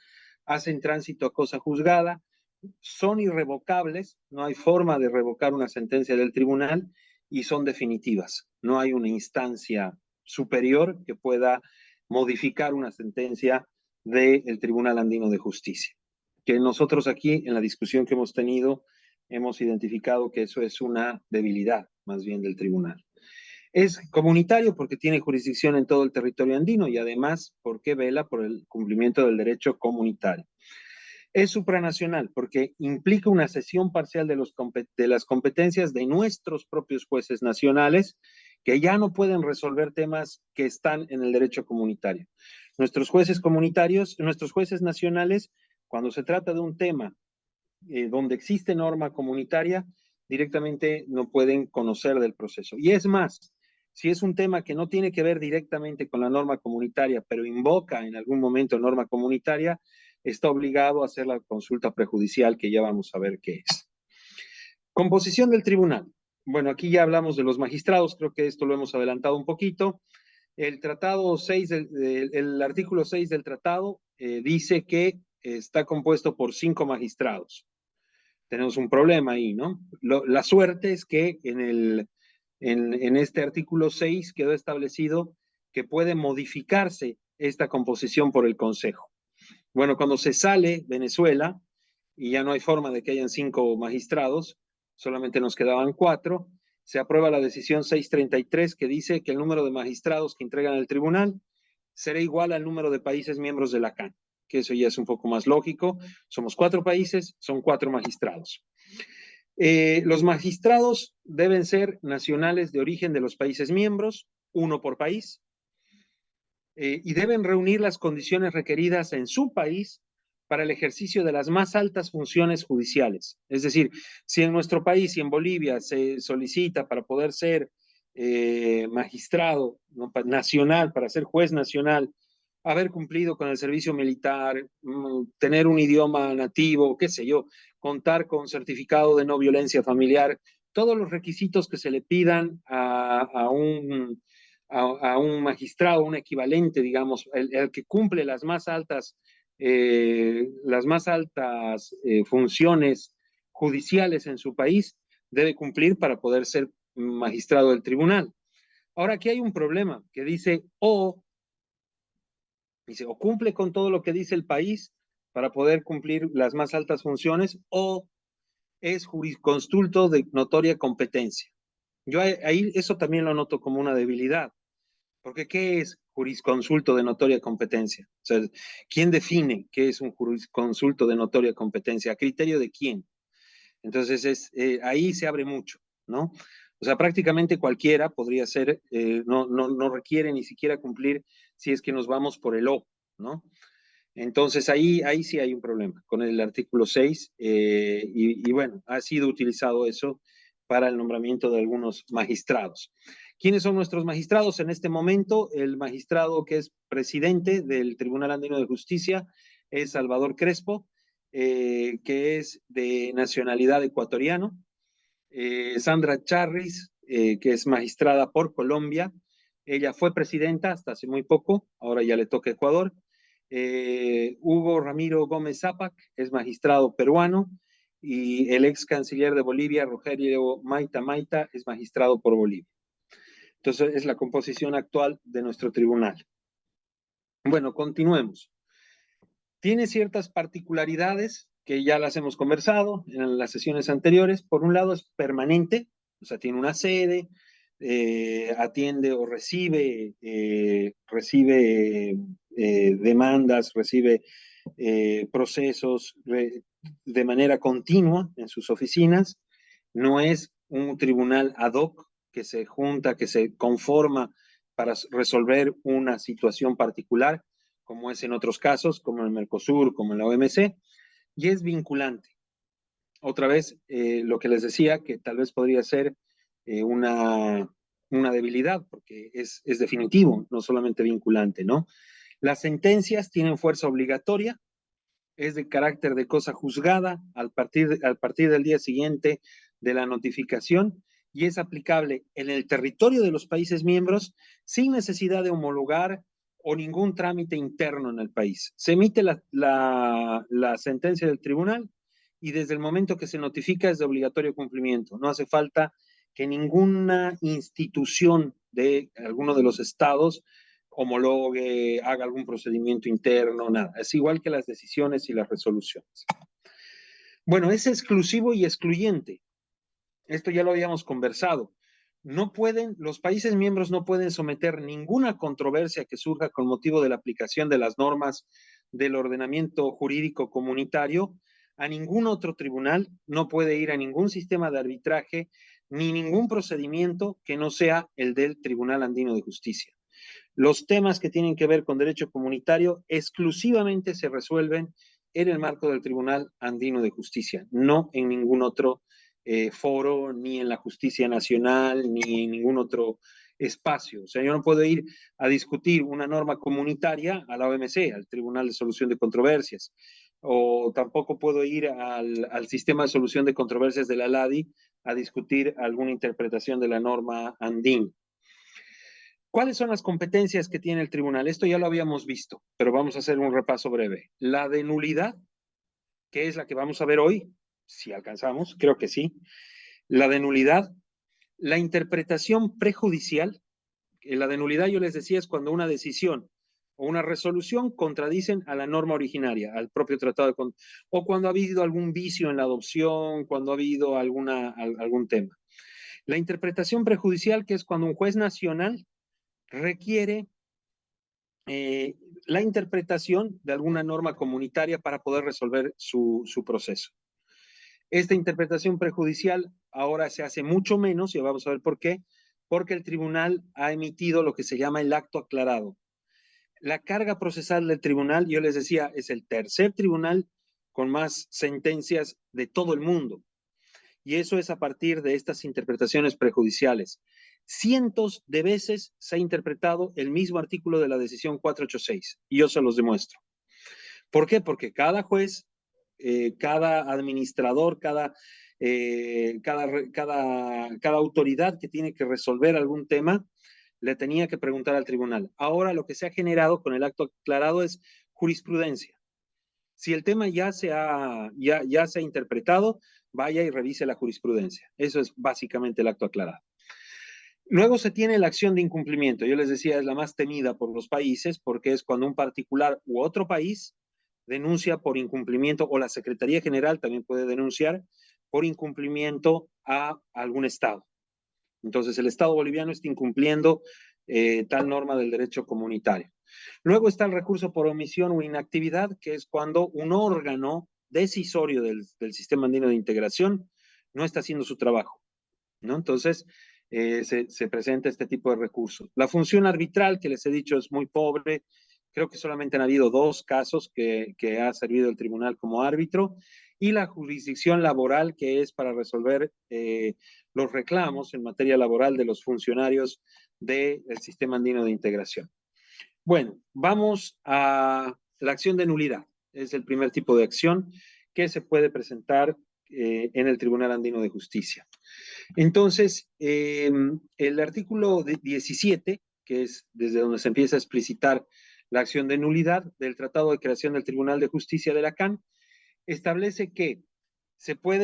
hacen tránsito a cosa juzgada, son irrevocables, no hay forma de revocar una sentencia del tribunal y son definitivas. No hay una instancia superior que pueda modificar una sentencia del Tribunal Andino de Justicia. Que nosotros aquí, en la discusión que hemos tenido, hemos identificado que eso es una debilidad más bien del tribunal. Es comunitario porque tiene jurisdicción en todo el territorio andino y además porque vela por el cumplimiento del derecho comunitario. Es supranacional porque implica una cesión parcial de las competencias de nuestros propios jueces nacionales que ya no pueden resolver temas que están en el derecho comunitario. Nuestros jueces comunitarios, nuestros jueces nacionales, cuando se trata de un tema donde existe norma comunitaria, directamente no pueden conocer del proceso. Y es más, si es un tema que no tiene que ver directamente con la norma comunitaria, pero invoca en algún momento norma comunitaria, está obligado a hacer la consulta prejudicial, que ya vamos a ver qué es. Composición del tribunal. Bueno, aquí ya hablamos de los magistrados, creo que esto lo hemos adelantado un poquito. El tratado 6, el artículo 6 del tratado dice que está compuesto por 5 magistrados. Tenemos un problema ahí, ¿no? La suerte es que en este artículo 6 quedó establecido que puede modificarse esta composición por el Consejo. Bueno, cuando se sale Venezuela y ya no hay forma de que hayan 5 magistrados, solamente nos quedaban 4, se aprueba la decisión 633 que dice que el número de magistrados que entregan al tribunal será igual al número de países miembros de la CAN, que eso ya es un poco más lógico. Somos 4 países, son 4 magistrados. Los magistrados deben ser nacionales de origen de los países miembros, 1 por país, y deben reunir las condiciones requeridas en su país para el ejercicio de las más altas funciones judiciales. Es decir, si en nuestro país y en Bolivia se solicita para poder ser magistrado, ¿no?, nacional, para ser juez nacional, haber cumplido con el servicio militar, tener un idioma nativo, qué sé yo, contar con certificado de no violencia familiar, todos los requisitos que se le pidan a un magistrado, un equivalente, digamos, el que cumple las más altas funciones judiciales en su país, debe cumplir para poder ser magistrado del tribunal. Ahora, aquí hay un problema que dice o cumple con todo lo que dice el país para poder cumplir las más altas funciones, o es jurisconsulto de notoria competencia. Yo ahí eso también lo noto como una debilidad. Porque ¿qué es jurisconsulto de notoria competencia? O sea, ¿quién define qué es un jurisconsulto de notoria competencia? ¿A criterio de quién? Entonces, ahí se abre mucho, ¿no? O sea, prácticamente cualquiera podría ser, no requiere ni siquiera cumplir si es que nos vamos por el O, ¿no? Entonces, ahí sí hay un problema con el artículo 6 y bueno, ha sido utilizado eso para el nombramiento de algunos magistrados. ¿Quiénes son nuestros magistrados en este momento? El magistrado que es presidente del Tribunal Andino de Justicia es Salvador Crespo, que es de nacionalidad ecuatoriano. Sandra Charris, que es magistrada por Colombia. Ella fue presidenta hasta hace muy poco, ahora ya le toca Ecuador. Hugo Ramiro Gómez Zápac es magistrado peruano y el ex canciller de Bolivia, Rogelio Maita, es magistrado por Bolivia. Entonces, es la composición actual de nuestro tribunal. Bueno, continuemos. Tiene ciertas particularidades que ya las hemos conversado en las sesiones anteriores. Por un lado, es permanente, o sea, tiene una sede, atiende o recibe demandas, recibe procesos de manera continua en sus oficinas. No es un tribunal ad hoc que se junta, que se conforma para resolver una situación particular, como es en otros casos, como en el Mercosur, como en la OMC, y es vinculante. Otra vez, lo que les decía, que tal vez podría ser una debilidad, porque es definitivo, no solamente vinculante, ¿no? Las sentencias tienen fuerza obligatoria, es de carácter de cosa juzgada al partir del día siguiente de la notificación y es aplicable en el territorio de los países miembros sin necesidad de homologar o ningún trámite interno en el país. Se emite la sentencia del tribunal y desde el momento que se notifica es de obligatorio cumplimiento. No hace falta que ninguna institución de alguno de los estados homologue, haga algún procedimiento interno, nada. Es igual que las decisiones y las resoluciones. Bueno, es exclusivo y excluyente. Esto ya lo habíamos conversado. No pueden, los países miembros no pueden someter ninguna controversia que surja con motivo de la aplicación de las normas del ordenamiento jurídico comunitario a ningún otro tribunal, no puede ir a ningún sistema de arbitraje ni ningún procedimiento que no sea el del Tribunal Andino de Justicia. Los temas que tienen que ver con derecho comunitario exclusivamente se resuelven en el marco del Tribunal Andino de Justicia, no en ningún otro foro, ni en la justicia nacional, ni en ningún otro espacio. O sea, yo no puedo ir a discutir una norma comunitaria a la OMC, al Tribunal de Solución de Controversias, o tampoco puedo ir al sistema de solución de controversias de la LADI a discutir alguna interpretación de la norma andina. ¿Cuáles son las competencias que tiene el tribunal? Esto ya lo habíamos visto, pero vamos a hacer un repaso breve. La de nulidad, que es la que vamos a ver hoy, si alcanzamos, creo que sí. La de nulidad, la interpretación prejudicial. La de nulidad, yo les decía, es cuando una decisión o una resolución contradicen a la norma originaria, al propio tratado de o cuando ha habido algún vicio en la adopción, cuando ha habido algún tema. La interpretación prejudicial, que es cuando un juez nacional requiere la interpretación de alguna norma comunitaria para poder resolver su proceso. Esta interpretación prejudicial ahora se hace mucho menos, y vamos a ver por qué, porque el tribunal ha emitido lo que se llama el acto aclarado. La carga procesal del tribunal, yo les decía, es el tercer tribunal con más sentencias de todo el mundo. Y eso es a partir de estas interpretaciones prejudiciales. Cientos de veces se ha interpretado el mismo artículo de la decisión 486 y yo se los demuestro. ¿Por qué? Porque cada juez, cada administrador, cada autoridad que tiene que resolver algún tema le tenía que preguntar al tribunal. Ahora lo que se ha generado con el acto aclarado es jurisprudencia. Si el tema ya se ha interpretado, vaya y revise la jurisprudencia. Eso es básicamente el acto aclarado. Luego se tiene la acción de incumplimiento. Yo les decía, es la más temida por los países porque es cuando un particular u otro país denuncia por incumplimiento, o la Secretaría General también puede denunciar por incumplimiento a algún Estado. Entonces, el Estado boliviano está incumpliendo tal norma del derecho comunitario. Luego está el recurso por omisión o inactividad, que es cuando un órgano decisorio del Sistema Andino de Integración no está haciendo su trabajo, ¿no? Entonces, se presenta este tipo de recursos. La función arbitral, que les he dicho, es muy pobre. Creo que solamente han habido 2 casos que ha servido el tribunal como árbitro. Y la jurisdicción laboral, que es para resolver los reclamos en materia laboral de los funcionarios del Sistema Andino de Integración. Bueno, vamos a la acción de nulidad. Es el primer tipo de acción que se puede presentar en el Tribunal Andino de Justicia. Entonces, el artículo 17, que es desde donde se empieza a explicitar la acción de nulidad del Tratado de Creación del Tribunal de Justicia de la CAN, establece que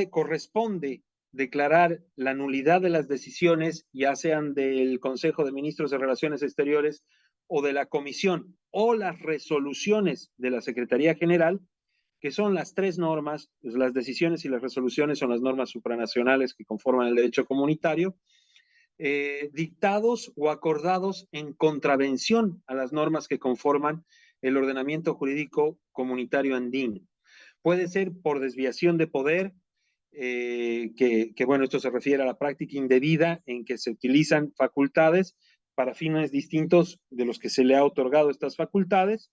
corresponde declarar la nulidad de las decisiones, ya sean del Consejo de Ministros de Relaciones Exteriores o de la Comisión, o las resoluciones de la Secretaría General, que son las 3 normas, las decisiones y las resoluciones son las normas supranacionales que conforman el derecho comunitario, dictados o acordados en contravención a las normas que conforman el ordenamiento jurídico comunitario andino. Puede ser por desviación de poder, bueno, esto se refiere a la práctica indebida en que se utilizan facultades para fines distintos de los que se le ha otorgado estas facultades,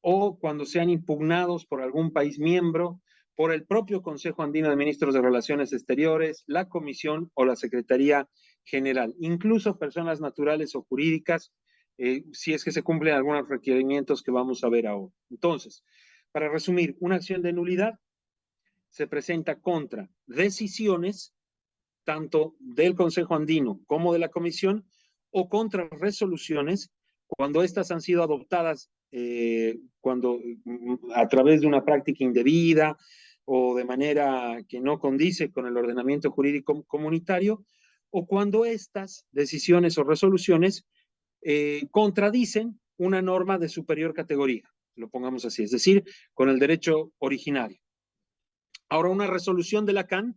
o cuando sean impugnados por algún país miembro, por el propio Consejo Andino de Ministros de Relaciones Exteriores, la Comisión o la Secretaría General, incluso personas naturales o jurídicas, si es que se cumplen algunos requerimientos que vamos a ver ahora. Entonces, para resumir, una acción de nulidad se presenta contra decisiones tanto del Consejo Andino como de la Comisión, o contra resoluciones cuando éstas han sido adoptadas a través de una práctica indebida o de manera que no condice con el ordenamiento jurídico comunitario, o cuando estas decisiones o resoluciones contradicen una norma de superior categoría, lo pongamos así, es decir, con el derecho originario. Ahora, una resolución de la CAN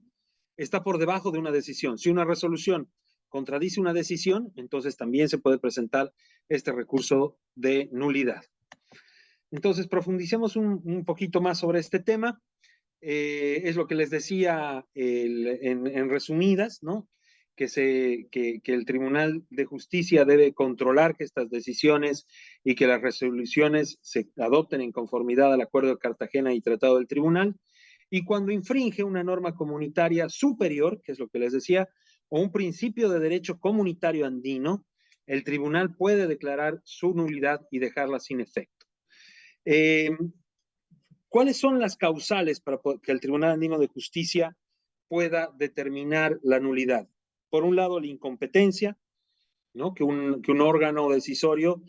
está por debajo de una decisión. Si una resolución contradice una decisión, entonces también se puede presentar este recurso de nulidad. Entonces, profundicemos un poquito más sobre este tema. Es lo que les decía en resumidas, ¿no? Que el Tribunal de Justicia debe controlar que estas decisiones y que las resoluciones se adopten en conformidad al Acuerdo de Cartagena y Tratado del Tribunal. Y cuando infringe una norma comunitaria superior, que es lo que les decía, o un principio de derecho comunitario andino, el tribunal puede declarar su nulidad y dejarla sin efecto. ¿Cuáles son las causales para que el Tribunal Andino de Justicia pueda determinar la nulidad? Por un lado, la incompetencia, ¿no? Que un órgano decisorio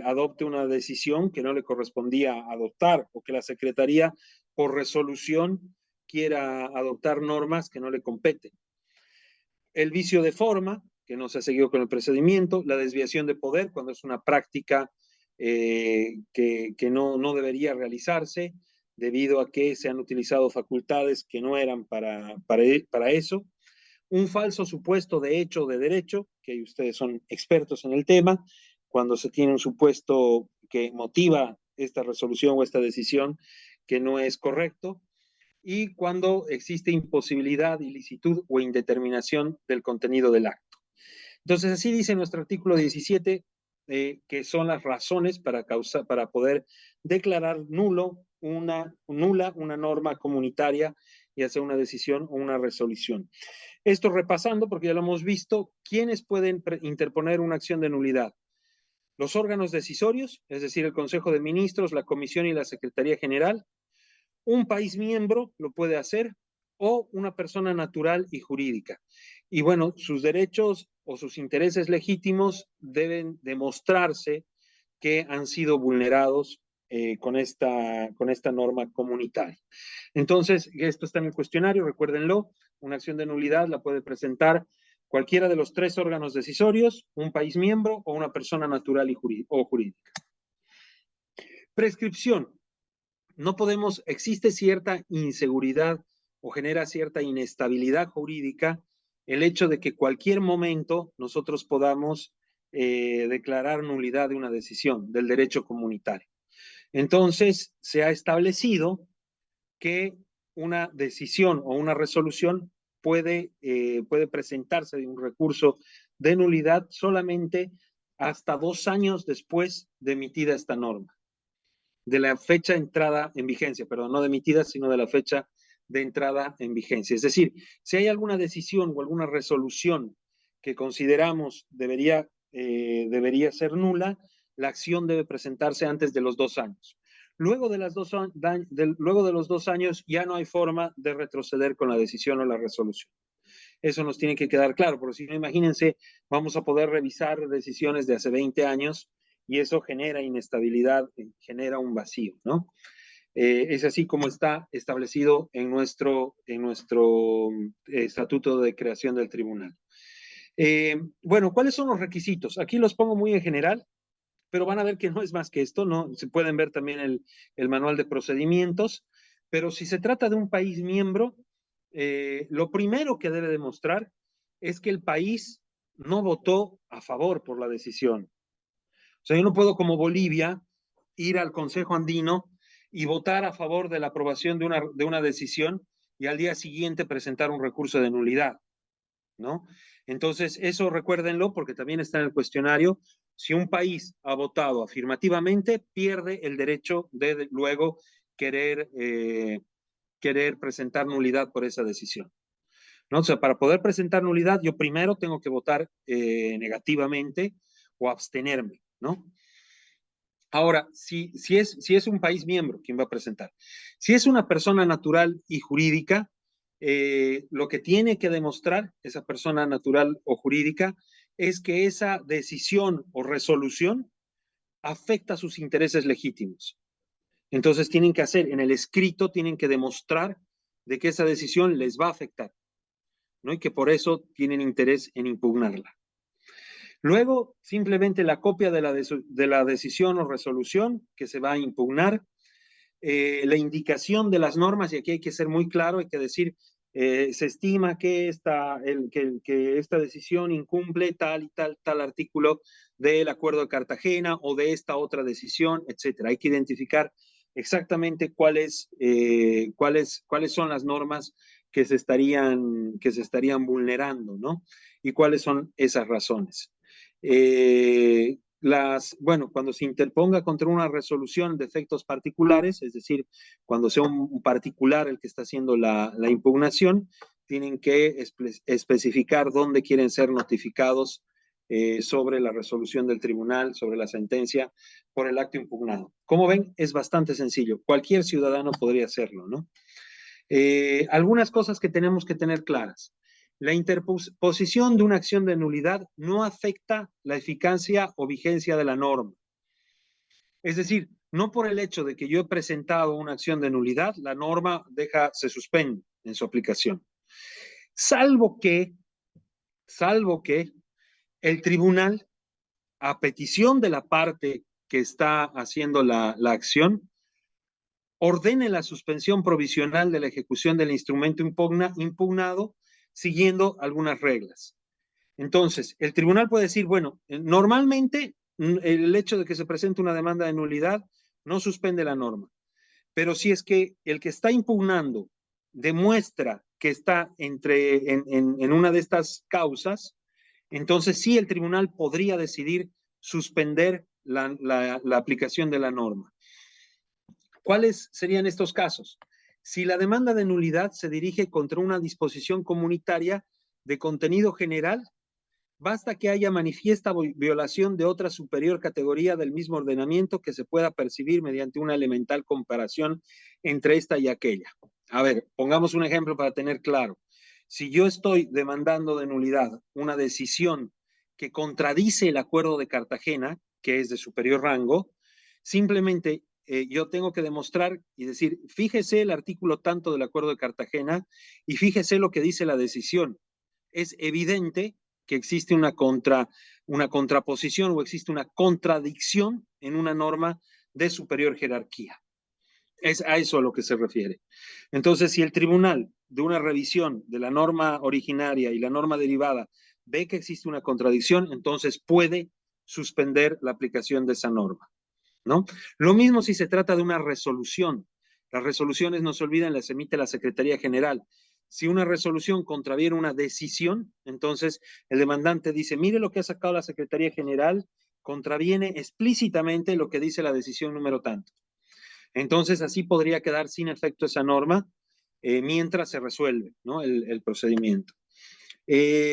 adopte una decisión que no le correspondía adoptar, o que la Secretaría, por resolución, quiera adoptar normas que no le competen. El vicio de forma, que no se ha seguido con el procedimiento, la desviación de poder, cuando es una práctica que no debería realizarse, debido a que se han utilizado facultades que no eran para eso. Un falso supuesto de hecho o de derecho, que ustedes son expertos en el tema, cuando se tiene un supuesto que motiva esta resolución o esta decisión que no es correcto, y cuando existe imposibilidad, ilicitud o indeterminación del contenido del acto. Entonces, así dice nuestro artículo 17, que son las razones para poder declarar nula una norma comunitaria y hacer una decisión o una resolución. Esto repasando, porque ya lo hemos visto, ¿quiénes pueden interponer una acción de nulidad? Los órganos decisorios, es decir, el Consejo de Ministros, la Comisión y la Secretaría General. Un país miembro lo puede hacer, o una persona natural y jurídica. Y bueno, sus derechos o sus intereses legítimos deben demostrarse que han sido vulnerados con esta norma comunitaria. Entonces, esto está en el cuestionario, recuérdenlo, una acción de nulidad la puede presentar cualquiera de los 3 órganos decisorios, un país miembro o una persona natural o jurídica. Prescripción. No podemos, existe cierta inseguridad o genera cierta inestabilidad jurídica el hecho de que cualquier momento nosotros podamos declarar nulidad de una decisión del derecho comunitario. Entonces, se ha establecido que una decisión o una resolución puede presentarse de un recurso de nulidad solamente hasta 2 años después de emitida esta norma, de la fecha de entrada en vigencia, perdón, no de emitida, sino de la fecha de entrada en vigencia. Es decir, si hay alguna decisión o alguna resolución que consideramos debería ser nula, la acción debe presentarse antes de los 2 años. Luego de los 2 años ya no hay forma de retroceder con la decisión o la resolución. Eso nos tiene que quedar claro, porque si no, imagínense, vamos a poder revisar decisiones de hace 20 años y eso genera inestabilidad, genera un vacío, ¿no? Es así como está establecido en nuestro estatuto de creación del tribunal. Bueno, ¿cuáles son los requisitos? Aquí los pongo muy en general, pero van a ver que no es más que esto, ¿no? Se pueden ver también el manual de procedimientos, pero si se trata de un país miembro, lo primero que debe demostrar es que el país no votó a favor por la decisión. O sea, yo no puedo, como Bolivia, ir al Consejo Andino y votar a favor de la aprobación de una decisión y al día siguiente presentar un recurso de nulidad, ¿no? Entonces, eso recuérdenlo porque también está en el cuestionario. Si un país ha votado afirmativamente, pierde el derecho de luego querer presentar nulidad por esa decisión, ¿no? O sea, para poder presentar nulidad, yo primero tengo que votar negativamente o abstenerme, ¿no? Ahora, si es un país miembro quien va a presentar, si es una persona natural y jurídica, lo que tiene que demostrar esa persona natural o jurídica es que esa decisión o resolución afecta sus intereses legítimos. Entonces tienen que hacer, en el escrito, tienen que demostrar de que esa decisión les va a afectar, ¿no? Y que por eso tienen interés en impugnarla. Luego, simplemente la copia de la decisión o resolución que se va a impugnar, la indicación de las normas, y aquí hay que ser muy claro, hay que decir, se estima que esta decisión incumple tal y tal artículo del Acuerdo de Cartagena o de esta otra decisión, etcétera. Hay que identificar exactamente cuáles son las normas que se estarían vulnerando, ¿no? Y cuáles son esas razones. Cuando se interponga contra una resolución de efectos particulares, es decir, cuando sea un particular el que está haciendo la impugnación, tienen que especificar dónde quieren ser notificados sobre la resolución del tribunal, sobre la sentencia, por el acto impugnado. Como ven, es bastante sencillo. Cualquier ciudadano podría hacerlo, ¿no? Algunas cosas que tenemos que tener claras. La interposición de una acción de nulidad no afecta la eficacia o vigencia de la norma. Es decir, no por el hecho de que yo he presentado una acción de nulidad, la norma se suspende en su aplicación. Salvo que el tribunal, a petición de la parte que está haciendo la acción, ordene la suspensión provisional de la ejecución del instrumento impugnado siguiendo algunas reglas. Entonces, el tribunal puede decir, bueno, normalmente el hecho de que se presente una demanda de nulidad no suspende la norma, pero si es que el que está impugnando demuestra que está en una de estas causas, entonces sí el tribunal podría decidir suspender la aplicación de la norma. ¿Cuáles serían estos casos? Si la demanda de nulidad se dirige contra una disposición comunitaria de contenido general, basta que haya manifiesta violación de otra superior categoría del mismo ordenamiento que se pueda percibir mediante una elemental comparación entre esta y aquella. A ver, pongamos un ejemplo para tener claro. Si yo estoy demandando de nulidad una decisión que contradice el Acuerdo de Cartagena, que es de superior rango, simplemente yo tengo que demostrar y decir, fíjese el artículo tanto del Acuerdo de Cartagena y fíjese lo que dice la decisión. Es evidente que existe una contraposición o existe una contradicción en una norma de superior jerarquía. Es a eso a lo que se refiere. Entonces, si el tribunal de una revisión de la norma originaria y la norma derivada ve que existe una contradicción, entonces puede suspender la aplicación de esa norma, ¿no? Lo mismo si se trata de una resolución. Las resoluciones, no se olviden, las emite la Secretaría General. Si una resolución contraviene una decisión, entonces el demandante dice, mire lo que ha sacado la Secretaría General, contraviene explícitamente lo que dice la decisión número tanto. Entonces así podría quedar sin efecto esa norma mientras se resuelve, ¿no? el procedimiento.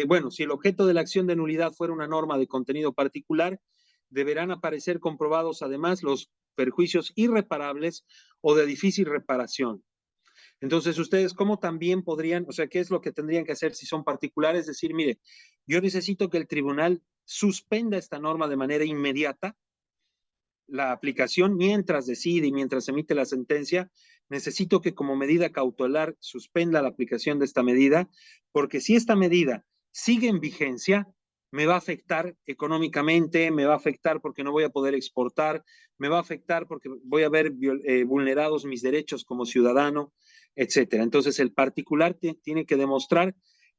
Bueno, si el objeto de la acción de nulidad fuera una norma de contenido particular, deberán aparecer comprobados además los perjuicios irreparables o de difícil reparación. Entonces, ustedes, ¿cómo también podrían, o sea, qué es lo que tendrían que hacer si son particulares? Decir, mire, yo necesito que el tribunal suspenda esta norma de manera inmediata, la aplicación mientras decide y mientras emite la sentencia, necesito que como medida cautelar suspenda la aplicación de esta medida, porque si esta medida sigue en vigencia, me va a afectar económicamente, me va a afectar porque no voy a poder exportar, me va a afectar porque voy a ver vulnerados mis derechos como ciudadano. etcétera. Entonces, el particular tiene que demostrar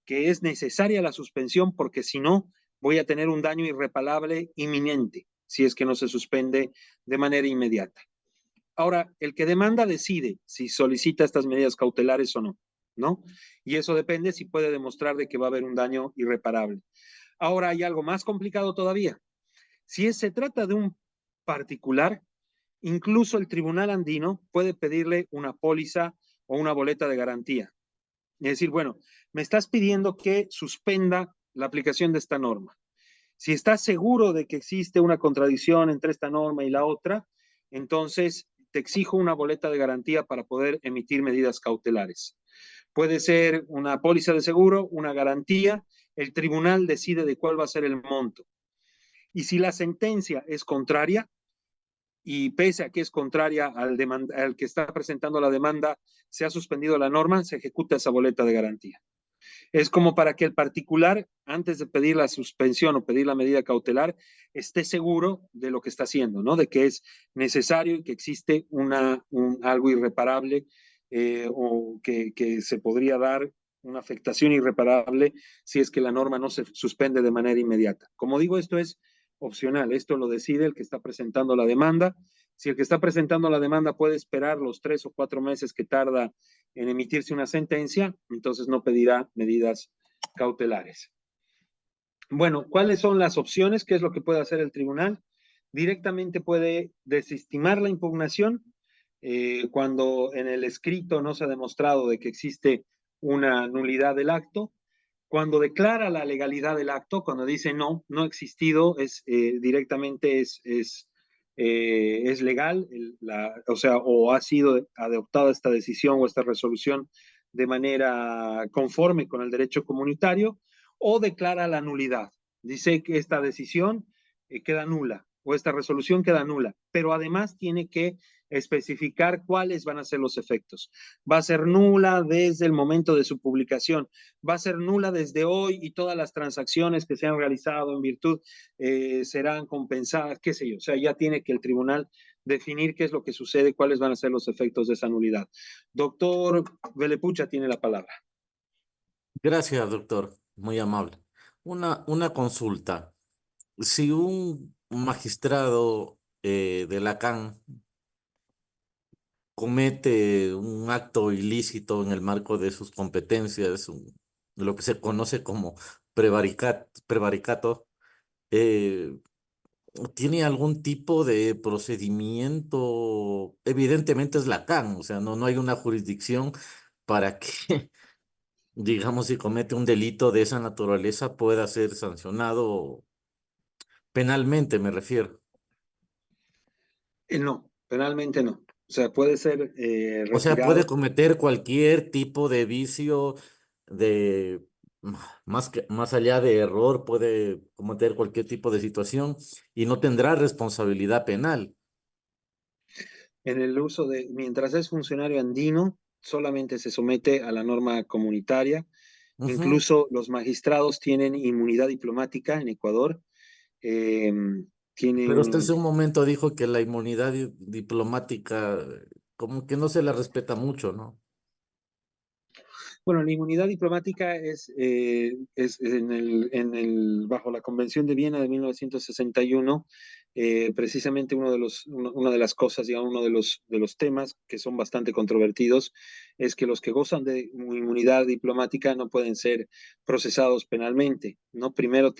que es necesaria la suspensión porque si no, voy a tener un daño irreparable inminente si es que no se suspende de manera inmediata. Ahora, el que demanda decide si solicita estas medidas cautelares o no, ¿no? Y eso depende si puede demostrar de que va a haber un daño irreparable. Ahora hay algo más complicado todavía. Si se trata de un particular, incluso el tribunal andino puede pedirle una póliza o una boleta de garantía. Es decir, bueno, me estás pidiendo que suspenda la aplicación de esta norma. Si estás seguro de que existe una contradicción entre esta norma y la otra, entonces te exijo una boleta de garantía para poder emitir medidas cautelares. Puede ser una póliza de seguro, una garantía, el tribunal decide de cuál va a ser el monto. Y si la sentencia es contraria, y pese a que es contraria al que está presentando la demanda, se ha suspendido la norma, se ejecuta esa boleta de garantía. Es como para que el particular, antes de pedir la suspensión o pedir la medida cautelar, esté seguro de lo que está haciendo, ¿no? De que es necesario y que existe algo irreparable o que se podría dar una afectación irreparable si es que la norma no se suspende de manera inmediata. Como digo, esto es opcional, esto lo decide el que está presentando la demanda. Si el que está presentando la demanda puede esperar los 3 o 4 meses que tarda en emitirse una sentencia, entonces no pedirá medidas cautelares. Bueno, ¿cuáles son las opciones? ¿Qué es lo que puede hacer el tribunal? Directamente puede desestimar la impugnación cuando en el escrito no se ha demostrado de que existe una nulidad del acto. Cuando declara la legalidad del acto, cuando dice no ha existido, directamente es legal, o sea, o ha sido adoptada esta decisión o esta resolución de manera conforme con el derecho comunitario, o declara la nulidad. Dice que esta decisión queda nula o esta resolución queda nula, pero además tiene que especificar cuáles van a ser los efectos. Va a ser nula desde el momento de su publicación, va a ser nula desde hoy y todas las transacciones que se han realizado en virtud serán compensadas, qué sé yo. O sea, ya tiene que el tribunal definir qué es lo que sucede, cuáles van a ser los efectos de esa nulidad. Doctor Velepucha tiene la palabra. Gracias, doctor. Muy amable. Una consulta. Si un magistrado de la CAN comete un acto ilícito en el marco de sus competencias, lo que se conoce como prevaricato, eh, ¿tiene algún tipo de procedimiento? Evidentemente es la CAN, o sea, no hay una jurisdicción para que, digamos, si comete un delito de esa naturaleza pueda ser sancionado penalmente, me refiero. No, penalmente no. O sea, puede ser O sea, puede retirado. cometer cualquier tipo de vicio de más allá de error, puede cometer cualquier tipo de situación y no tendrá responsabilidad penal. En el uso mientras es funcionario andino, solamente se somete a la norma comunitaria. Ujú. Incluso los magistrados tienen inmunidad diplomática en Ecuador. eh, Pero usted hace tienen un momento dijo que la inmunidad diplomática como que no se la respeta mucho, ¿no? Bueno, la inmunidad diplomática es bajo la Convención de Viena de 1961, precisamente una de las cosas, digamos, uno de los temas que son bastante controvertidos, es que los que gozan de inmunidad diplomática no pueden ser procesados penalmente, ¿no? Primero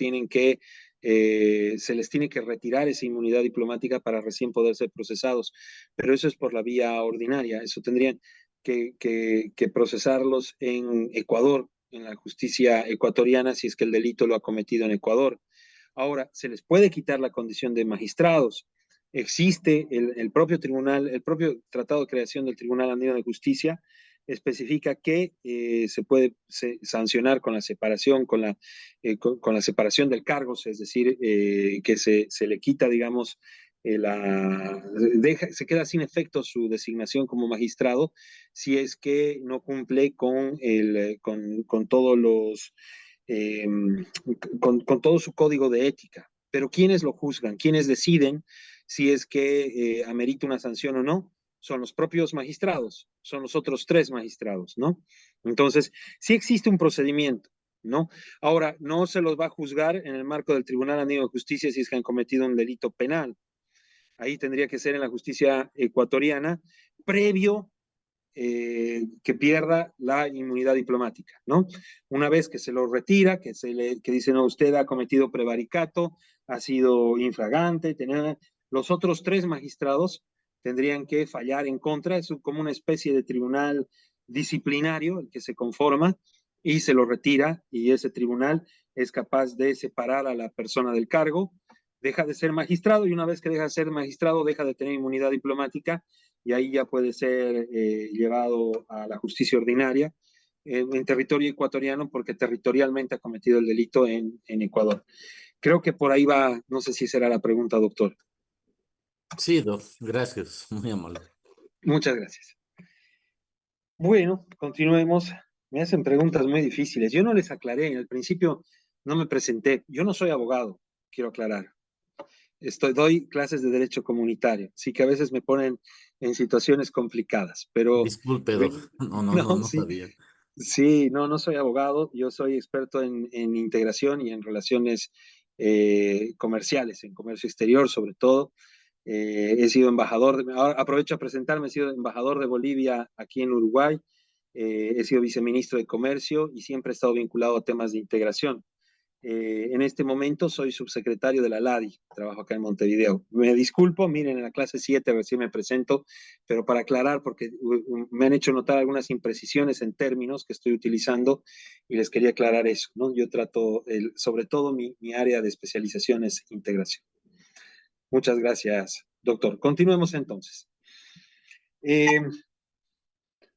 se les tiene que retirar esa inmunidad diplomática para recién poder ser procesados, pero eso es por la vía ordinaria, eso tendrían que procesarlos en Ecuador, en la justicia ecuatoriana, si es que el delito lo ha cometido en Ecuador. Ahora, se les puede quitar la condición de magistrados. Existe el propio tribunal, el propio Tratado de Creación del Tribunal Andino de Justicia, especifica que se puede sancionar con la separación, con la separación del cargo, es decir, que se le quita, digamos, se queda sin efecto su designación como magistrado si es que no cumple con todos eh, con todo su código de ética. Pero ¿quiénes lo juzgan? ¿Quiénes deciden si es que amerita una sanción o no? son los propios magistrados, son los otros 3 magistrados, ¿no? Entonces, sí existe un procedimiento, ¿no? Ahora, no se los va a juzgar en el marco del Tribunal Andino de Justicia si es que han cometido un delito penal. Ahí tendría que ser en la justicia ecuatoriana, previo que pierda la inmunidad diplomática, ¿no? Una vez que se lo retira, que dice, no, usted ha cometido prevaricato, ha sido infragante, los otros 3 magistrados tendrían que fallar en contra, es como una especie de tribunal disciplinario el que se conforma y se lo retira, y ese tribunal es capaz de separar a la persona del cargo, deja de ser magistrado, y una vez que deja de ser magistrado deja de tener inmunidad diplomática, y ahí ya puede ser llevado a la justicia ordinaria en territorio ecuatoriano, porque territorialmente ha cometido el delito en Ecuador. Creo que por ahí va, no sé si será la pregunta, doctor. Sí, gracias, muy amable. Muchas gracias. Bueno, continuemos. Me hacen preguntas muy difíciles. Yo no les aclaré, en el principio no me presenté. Yo no soy abogado, quiero aclarar. Doy clases de derecho comunitario, sí que a veces me ponen en situaciones complicadas, pero Disculpe, no, no sí, sabía. sí, no soy abogado, yo soy experto en integración y en relaciones comerciales, en comercio exterior sobre todo. He sido embajador, ahora aprovecho a presentarme, he sido embajador de Bolivia aquí en Uruguay, he sido viceministro de Comercio y siempre he estado vinculado a temas de integración. En este momento soy subsecretario de la LADI, trabajo acá en Montevideo. Me disculpo, miren, en la clase 7 recién me presento, pero para aclarar, porque me han hecho notar algunas imprecisiones en términos que estoy utilizando y les quería aclarar eso, ¿no? Yo trato, sobre todo mi área de especialización es integración. Muchas gracias, doctor. Continuemos entonces.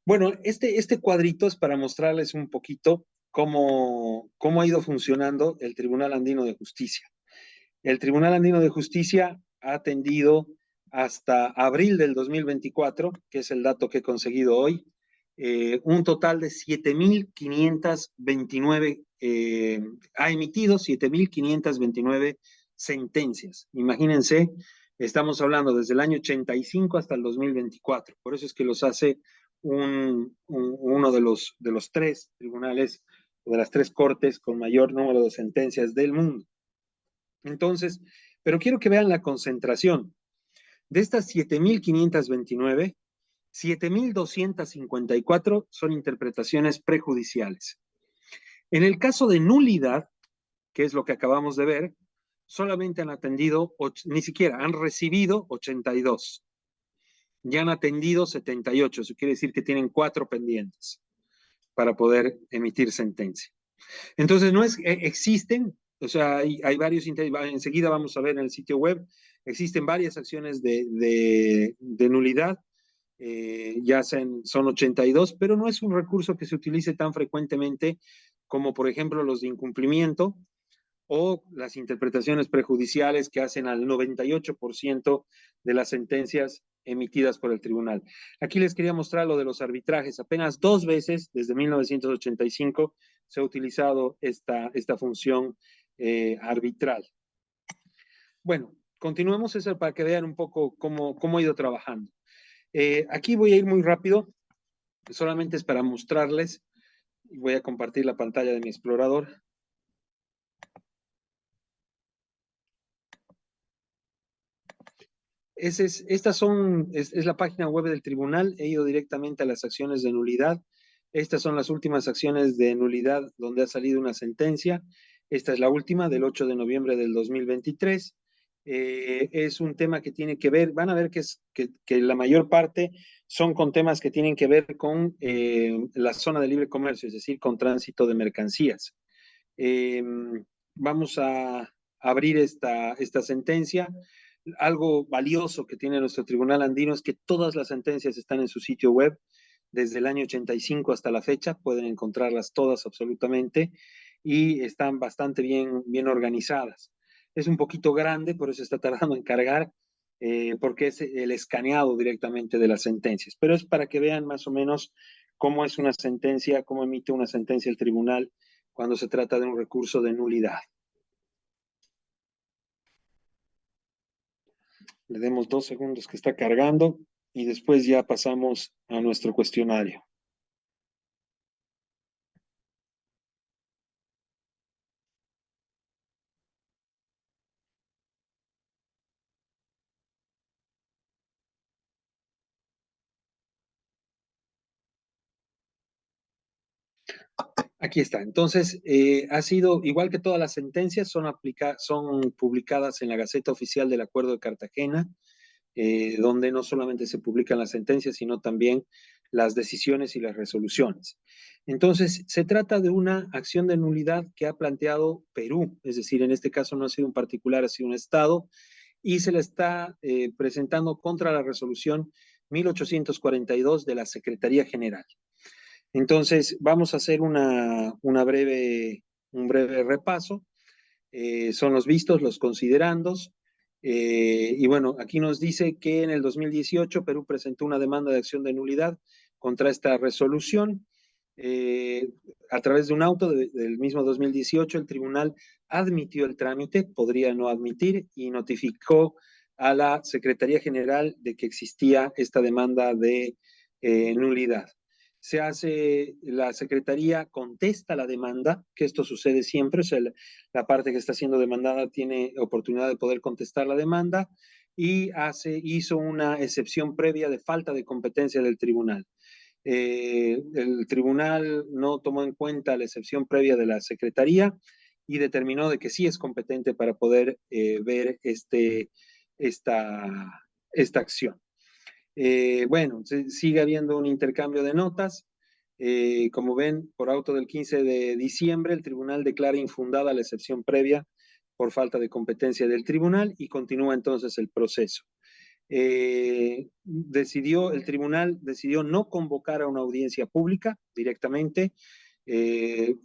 Bueno, este cuadrito es para mostrarles un poquito cómo ha ido funcionando el Tribunal Andino de Justicia. El Tribunal Andino de Justicia ha atendido hasta abril del 2024, que es el dato que he conseguido hoy, un total de 7.529, ha emitido 7.529 sentencias. Imagínense, estamos hablando desde el año 85 hasta el 2024. Por eso es que los hace uno de los 3 tribunales, o de las 3 cortes con mayor número de sentencias del mundo. Entonces, pero quiero que vean la concentración. De estas 7.529, 7.254 son interpretaciones prejudiciales. En el caso de nulidad, que es lo que acabamos de ver, solamente han atendido, ni siquiera, han recibido 82. Ya han atendido 78, eso quiere decir que tienen 4 pendientes para poder emitir sentencia. Entonces, no es, existen, o sea, hay varios, enseguida vamos a ver en el sitio web, existen varias acciones de nulidad, ya son 82, pero no es un recurso que se utilice tan frecuentemente como, por ejemplo, los de incumplimiento o las interpretaciones prejudiciales que hacen al 98% de las sentencias emitidas por el tribunal. Aquí les quería mostrar lo de los arbitrajes. Apenas 2 veces desde 1985 se ha utilizado esta función arbitral. Bueno, continuemos eso para que vean un poco cómo ha ido trabajando. Aquí voy a ir muy rápido, solamente es para mostrarles, y voy a compartir la pantalla de mi explorador. Es la página web del tribunal, he ido directamente a las acciones de nulidad. Estas son las últimas acciones de nulidad donde ha salido una sentencia. Esta es la última del 8 de noviembre del 2023. Es un tema que tiene que ver, van a ver que la mayor parte son con temas que tienen que ver con la zona de libre comercio, es decir, con tránsito de mercancías. Vamos a abrir esta sentencia. Algo valioso que tiene nuestro tribunal andino es que todas las sentencias están en su sitio web desde el año 85 hasta la fecha, pueden encontrarlas todas absolutamente y están bastante bien organizadas. Es un poquito grande, por eso está tardando en cargar, porque es el escaneado directamente de las sentencias, pero es para que vean más o menos cómo es una sentencia, cómo emite una sentencia el tribunal cuando se trata de un recurso de nulidad. Le demos 2 segundos que está cargando. y después ya pasamos a nuestro cuestionario. Aquí está. Entonces, ha sido, igual que todas las sentencias, son publicadas en la Gaceta Oficial del Acuerdo de Cartagena, donde no solamente se publican las sentencias, sino también las decisiones y las resoluciones. Entonces, se trata de una acción de nulidad que ha planteado Perú, es decir, en este caso no ha sido un particular, ha sido un Estado, y se le está presentando contra la resolución 1842 de la Secretaría General. Entonces, vamos a hacer un breve repaso. Son los vistos, los considerandos. Y bueno, aquí nos dice que en el 2018 Perú presentó una demanda de acción de nulidad contra esta resolución. A través de un auto del mismo 2018, el tribunal admitió el trámite, podría no admitir, y notificó a la Secretaría General de que existía esta demanda de nulidad. La Secretaría contesta la demanda, que esto sucede siempre, o sea, la parte que está siendo demandada tiene oportunidad de poder contestar la demanda y hizo una excepción previa de falta de competencia del tribunal. El tribunal no tomó en cuenta la excepción previa de la Secretaría y determinó de que sí es competente para poder ver esta acción. Bueno, sigue habiendo un intercambio de notas. Como ven, por auto del 15 de diciembre, el tribunal declara infundada la excepción previa por falta de competencia del tribunal y continúa entonces el proceso. El tribunal decidió no convocar a una audiencia pública directamente.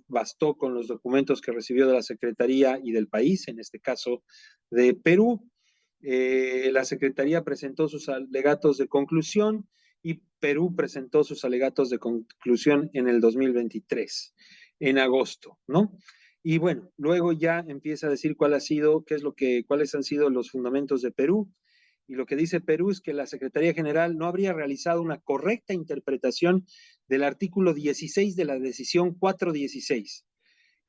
Bastó con los documentos que recibió de la Secretaría y del país, en este caso de Perú. La Secretaría presentó sus alegatos de conclusión y Perú presentó sus alegatos de conclusión en el 2023, en agosto, ¿no? Y bueno, luego ya empieza a decir cuáles han sido los fundamentos de Perú. Y lo que dice Perú es que la Secretaría General no habría realizado una correcta interpretación del artículo 16 de la decisión 416,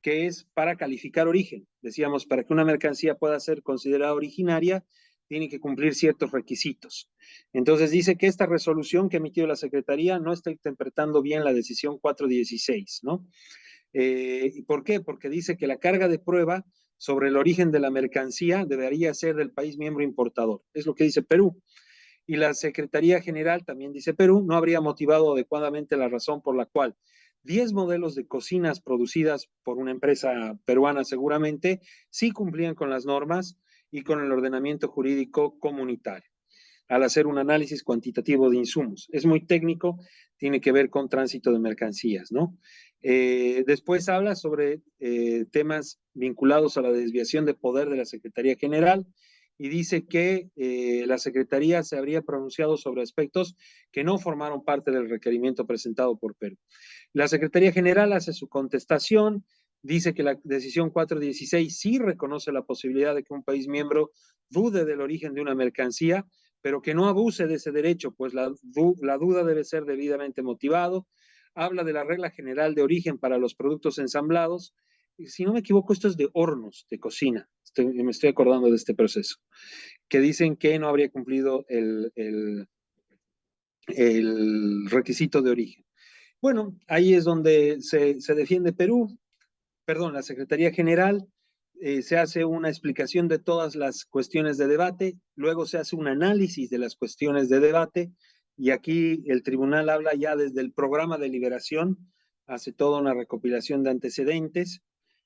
que es para calificar origen. Decíamos, para que una mercancía pueda ser considerada originaria, tiene que cumplir ciertos requisitos. Entonces dice que esta resolución que emitió la Secretaría no está interpretando bien la decisión 416, ¿no? ¿Por qué? Porque dice que la carga de prueba sobre el origen de la mercancía debería ser del país miembro importador. Es lo que dice Perú. Y la Secretaría General, también dice Perú, no habría motivado adecuadamente la razón por la cual 10 modelos de cocinas producidas por una empresa peruana seguramente sí cumplían con las normas y con el ordenamiento jurídico comunitario al hacer un análisis cuantitativo de insumos. Es muy técnico, tiene que ver con tránsito de mercancías, ¿no? Después habla sobre temas vinculados a la desviación de poder de la Secretaría General y dice que la Secretaría se habría pronunciado sobre aspectos que no formaron parte del requerimiento presentado por Perú. La Secretaría General hace su contestación, dice que la decisión 416 sí reconoce la posibilidad de que un país miembro dude del origen de una mercancía, pero que no abuse de ese derecho, pues la duda debe ser debidamente motivado. Habla de la regla general de origen para los productos ensamblados. Y si no me equivoco, esto es de hornos de cocina. Me estoy acordando de este proceso. Que dicen que no habría cumplido el requisito de origen. Bueno, ahí es donde se defiende Perú, perdón, la Secretaría General, se hace una explicación de todas las cuestiones de debate, luego se hace un análisis de las cuestiones de debate y aquí el tribunal habla ya desde el programa de liberación, hace toda una recopilación de antecedentes,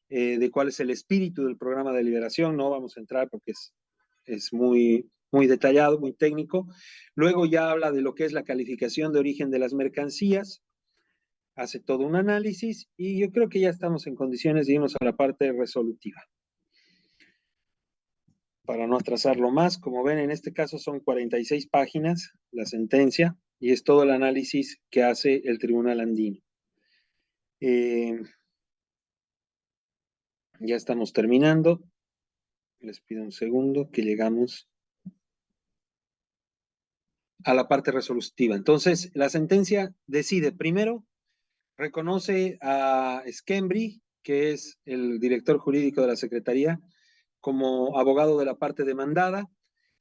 de cuál es el espíritu del programa de liberación, no vamos a entrar porque es muy, muy detallado, muy técnico. Luego ya habla de lo que es la calificación de origen de las mercancías, hace todo un análisis y yo creo que ya estamos en condiciones de irnos a la parte resolutiva. Para no atrasarlo más, como ven, en este caso son 46 páginas la sentencia y es todo el análisis que hace el Tribunal Andino. Ya estamos terminando. Les pido un segundo que llegamos a la parte resolutiva. Entonces, la sentencia decide, primero, reconoce a Schembri, que es el director jurídico de la Secretaría, como abogado de la parte demandada,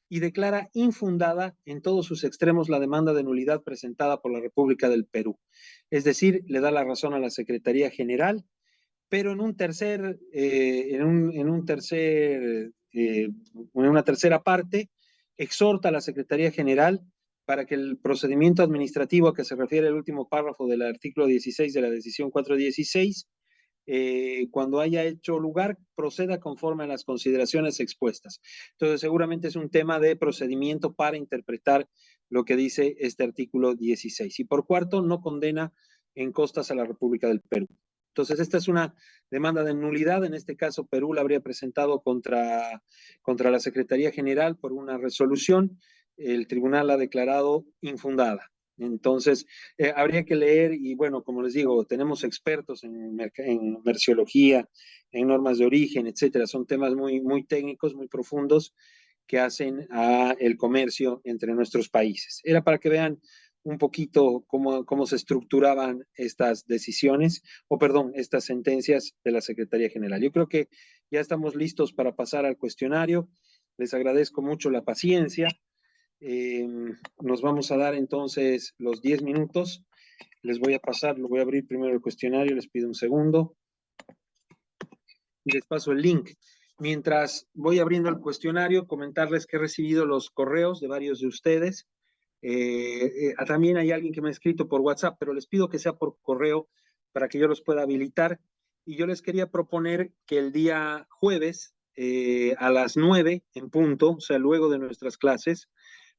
y declara infundada en todos sus extremos la demanda de nulidad presentada por la República del Perú. Es decir, le da la razón a la Secretaría General, pero en una tercera parte, exhorta a la Secretaría General para que el procedimiento administrativo a que se refiere el último párrafo del artículo 16 de la decisión 416, cuando haya hecho lugar, proceda conforme a las consideraciones expuestas. Entonces, seguramente es un tema de procedimiento para interpretar lo que dice este artículo 16. Y por cuarto, no condena en costas a la República del Perú. Entonces, esta es una demanda de nulidad. En este caso, Perú la habría presentado contra la Secretaría General por una resolución. El tribunal la ha declarado infundada. Entonces, habría que leer y bueno, como les digo, tenemos expertos en merciología, en normas de origen, etcétera. Son temas muy, muy técnicos, muy profundos que hacen a el comercio entre nuestros países. Era para que vean un poquito cómo se estructuraban estas decisiones, o perdón, estas sentencias de la Secretaría General. Yo creo que ya estamos listos para pasar al cuestionario. Les agradezco mucho la paciencia. Nos vamos a dar entonces los 10 minutos. Les voy a pasar, lo voy a abrir primero el cuestionario, les pido un segundo y les paso el link. Mientras voy abriendo el cuestionario, comentarles que he recibido los correos de varios de ustedes. También hay alguien que me ha escrito por WhatsApp, pero les pido que sea por correo para que yo los pueda habilitar. Y yo les quería proponer que el día jueves a las 9 en punto, o sea, luego de nuestras clases,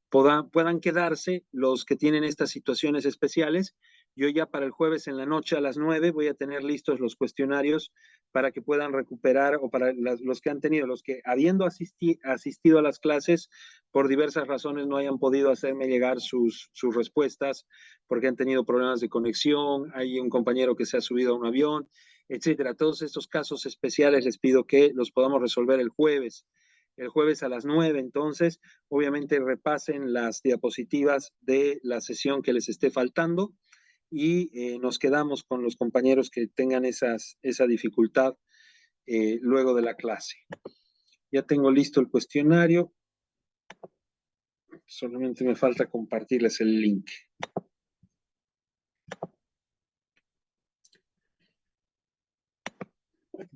puedan quedarse los que tienen estas situaciones especiales. Yo ya para el jueves en la noche a las 9 voy a tener listos los cuestionarios para que puedan recuperar, o para los que han tenido, los que habiendo asistido a las clases por diversas razones no hayan podido hacerme llegar sus respuestas porque han tenido problemas de conexión, hay un compañero que se ha subido a un avión, etcétera. Todos estos casos especiales les pido que los podamos resolver el jueves a las 9. Entonces, obviamente repasen las diapositivas de la sesión que les esté faltando y nos quedamos con los compañeros que tengan esa dificultad luego de la clase. Ya tengo listo el cuestionario. Solamente me falta compartirles el link.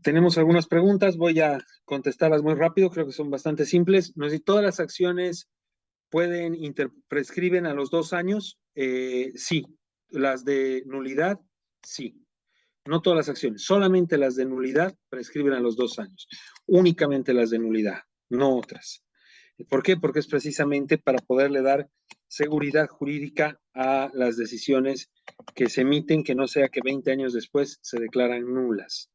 Tenemos algunas preguntas, voy a contestarlas muy rápido, creo que son bastante simples. No sé si todas las acciones pueden prescriben a los 2 años. Sí. Las de nulidad, sí. No todas las acciones, solamente las de nulidad prescriben a los 2 años. Únicamente las de nulidad, no otras. ¿Por qué? Porque es precisamente para poderle dar seguridad jurídica a las decisiones que se emiten, que no sea que 20 años después se declaran nulas.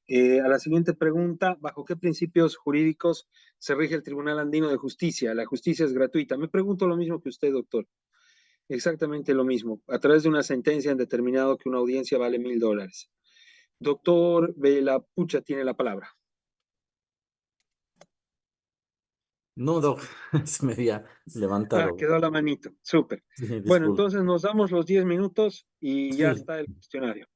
A la siguiente pregunta, ¿bajo qué principios jurídicos se rige el Tribunal Andino de Justicia? La justicia es gratuita. Me pregunto lo mismo que usted, doctor. Exactamente lo mismo. A través de una sentencia han determinado que una audiencia vale $1,000. Doctor Velapucha tiene la palabra. No, doc, se me había levantado. Quedó la manito. Súper. Sí, Bueno, disculpe. entonces nos damos los 10 minutos y ya Sí. está el cuestionario.